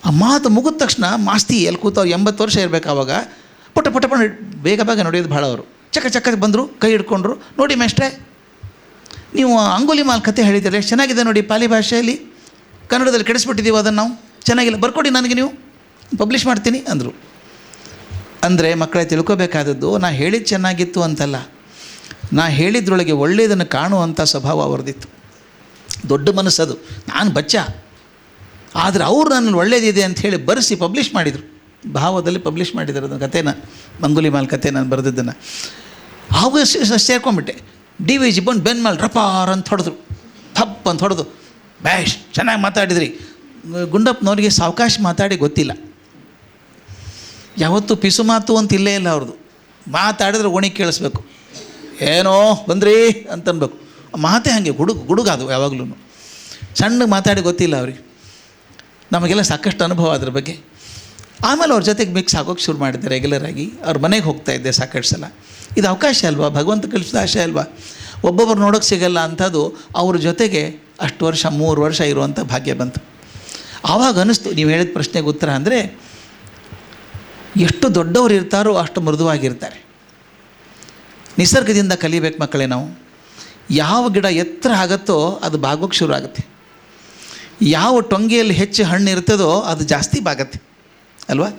ಆ ಮಾತು ಮುಗಿದ ತಕ್ಷಣ ಮಾಸ್ತಿ ಎಲ್ಲಿ ಕೂತವ್ರು, 80 ವರ್ಷ ಇರಬೇಕು ಆವಾಗ, ಪಟ ಬೇಗ ನೋಡೋದು ಭಾಳ. ಅವರು ಚಕ್ಕ ಬಂದರು, ಕೈ ಹಿಡ್ಕೊಂಡ್ರು. ನೋಡಿ ಮೇಷ್ಟ್ರೆ, ನೀವು ಅಂಗುಲಿಮಾಲ್ ಕತೆ ಹೇಳಿದ್ದೀರ, ಎಷ್ಟು ಚೆನ್ನಾಗಿದೆ ನೋಡಿ, ಪಾಲಿ ಭಾಷೆಯಲ್ಲಿ, ಕನ್ನಡದಲ್ಲಿ ಕೆಡಿಸ್ಬಿಟ್ಟಿದ್ದೀವಿ ಅದನ್ನು ನಾವು, ಚೆನ್ನಾಗಿಲ್ಲ, ಬರ್ಕೊಡಿ ನನಗೆ, ನೀವು ಪಬ್ಲಿಷ್ ಮಾಡ್ತೀನಿ ಅಂದರು. ಅಂದರೆ ಮಕ್ಕಳೇ ತಿಳ್ಕೊಬೇಕಾದದ್ದು, ನಾ ಹೇಳಿದ್ದು ಚೆನ್ನಾಗಿತ್ತು ಅಂತಲ್ಲ, ನಾ ಹೇಳಿದ್ರೊಳಗೆ ಒಳ್ಳೆಯದನ್ನು ಕಾಣುವಂಥ ಸ್ವಭಾವ ಅವ್ರದ್ದಿತ್ತು. ದೊಡ್ಡ ಮನಸ್ಸದು. ನಾನು ಬಚ್ಚ, ಆದರೆ ಅವರು ನನ್ನಲ್ಲಿ ಒಳ್ಳೇದಿದೆ ಅಂಥೇಳಿ ಬರೆಸಿ ಪಬ್ಲಿಷ್ ಮಾಡಿದರು. ಭಾವದಲ್ಲಿ ಪಬ್ಲಿಷ್ ಮಾಡಿದ್ದಾರೆ ಅದನ್ನು, ಕಥೆನ, ಅಂಗುಲಿಮಾಲ್ ಕತೆ ನಾನು ಬರೆದಿದ್ದನ್ನು. ಆವಾಗ ಸೇರ್ಕೊಂಡ್ಬಿಟ್ಟೆ. DVG ಬಂದು ಬೆನ್ನ ಮೇಲೆ ರಪಾರ್ ಅಂತ ಹೊಡೆದ್ರು, ಥಪ್ ಅಂತ ಹೊಡೆದು, ಬ್ಯಾಷ್ ಚೆನ್ನಾಗಿ ಮಾತಾಡಿದ್ರಿ. ಗುಂಡಪ್ಪನವ್ರಿಗೆ ಸಾವಕಾಶ ಮಾತಾಡಿ ಗೊತ್ತಿಲ್ಲ, ಯಾವತ್ತೂ ಪಿಸು ಮಾತು ಅಂತ ಇಲ್ಲೇ ಇಲ್ಲ ಅವ್ರದ್ದು. ಮಾತಾಡಿದ್ರೆ ಓಣಿ ಕೇಳಿಸ್ಬೇಕು, ಏನೋ ಬಂದ್ರಿ ಅಂತನ್ಬೇಕು. ಮಾತೇ ಹಾಗೆ ಗುಡುಗಾದು ಯಾವಾಗಲೂ. ಸಣ್ಣ ಮಾತಾಡಿ ಗೊತ್ತಿಲ್ಲ ಅವ್ರಿಗೆ. ನಮಗೆಲ್ಲ ಸಾಕಷ್ಟು ಅನುಭವ ಅದ್ರ ಬಗ್ಗೆ. ಆಮೇಲೆ ಅವ್ರ ಜೊತೆಗೆ ಮಿಕ್ಸ್ ಆಗೋಕ್ಕೆ ಶುರು ಮಾಡಿದ್ದೆ ರೆಗ್ಯುಲರಾಗಿ. ಅವ್ರ ಮನೆಗೆ ಹೋಗ್ತಾಯಿದ್ದೆ ಸಾಕಷ್ಟು ಸಲ. ಇದು ಅವಕಾಶ ಅಲ್ವಾ, ಭಗವಂತ ಕಲಿಸಿದ ಆಶೆ ಅಲ್ವಾ. ಒಬ್ಬೊಬ್ಬರು ನೋಡೋಕ್ಕೆ ಸಿಗಲ್ಲ ಅಂಥದ್ದು ಅವ್ರ ಜೊತೆಗೆ ಅಷ್ಟು ವರ್ಷ, 3 ವರ್ಷ ಇರುವಂಥ ಭಾಗ್ಯ ಬಂತು. ಆವಾಗ ಅನ್ನಿಸ್ತು, ನೀವು ಹೇಳಿದ ಪ್ರಶ್ನೆಗೆ ಉತ್ತರ ಅಂದರೆ, ಎಷ್ಟು ದೊಡ್ಡವರು ಇರ್ತಾರೋ ಅಷ್ಟು ಮೃದುವಾಗಿರ್ತಾರೆ. ನಿಸರ್ಗದಿಂದ ಕಲಿಬೇಕು ಮಕ್ಕಳೇ ನಾವು. ಯಾವ ಗಿಡ ಎತ್ತರ ಆಗುತ್ತೋ ಅದು ಬಾಗೋಕ್ಕೆ ಶುರು ಆಗುತ್ತೆ. ಯಾವ ಟೊಂಗೆಯಲ್ಲಿ ಹೆಚ್ಚು ಹಣ್ಣು ಇರ್ತದೋ ಅದು ಜಾಸ್ತಿ ಬಾಗತ್ತೆ ಅಲ್ವಾ.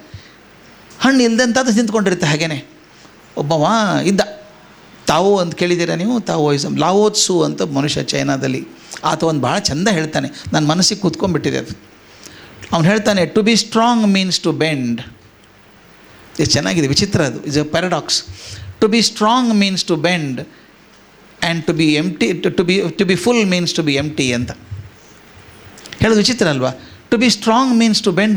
ಹಣ್ಣು ಇಲ್ಲದಂಥದ್ದು ನಿಂತ್ಕೊಂಡಿರುತ್ತೆ. ಹಾಗೇ ಒಬ್ಬವ ಇದ್ದ, ತಾವೋ ಅಂತ ಕೇಳಿದ್ದೀರಾ ನೀವು? ತಾವೋಯಿಸಮ್, ಲಾವೋತ್ಸು ಅಂತ ಮನುಷ್ಯ ಚೈನಾದಲ್ಲಿ. ಆತ ಒಂದು ಭಾಳ ಚೆಂದ ಹೇಳ್ತಾನೆ, ನನ್ನ ಮನಸ್ಸಿಗೆ ಕೂತ್ಕೊಂಡ್ಬಿಟ್ಟಿದೆ ಅದು. ಅವ್ನು ಹೇಳ್ತಾನೆ, to be strong means to bend. ಇದು ಚೆನ್ನಾಗಿದೆ, ವಿಚಿತ್ರ ಅದು. Is a paradox. To be strong means to bend and to be empty, to be full means to be empty ಅಂತ ಹೇಳೋದು ವಿಚಿತ್ರ ಅಲ್ವಾ. To be strong means to bend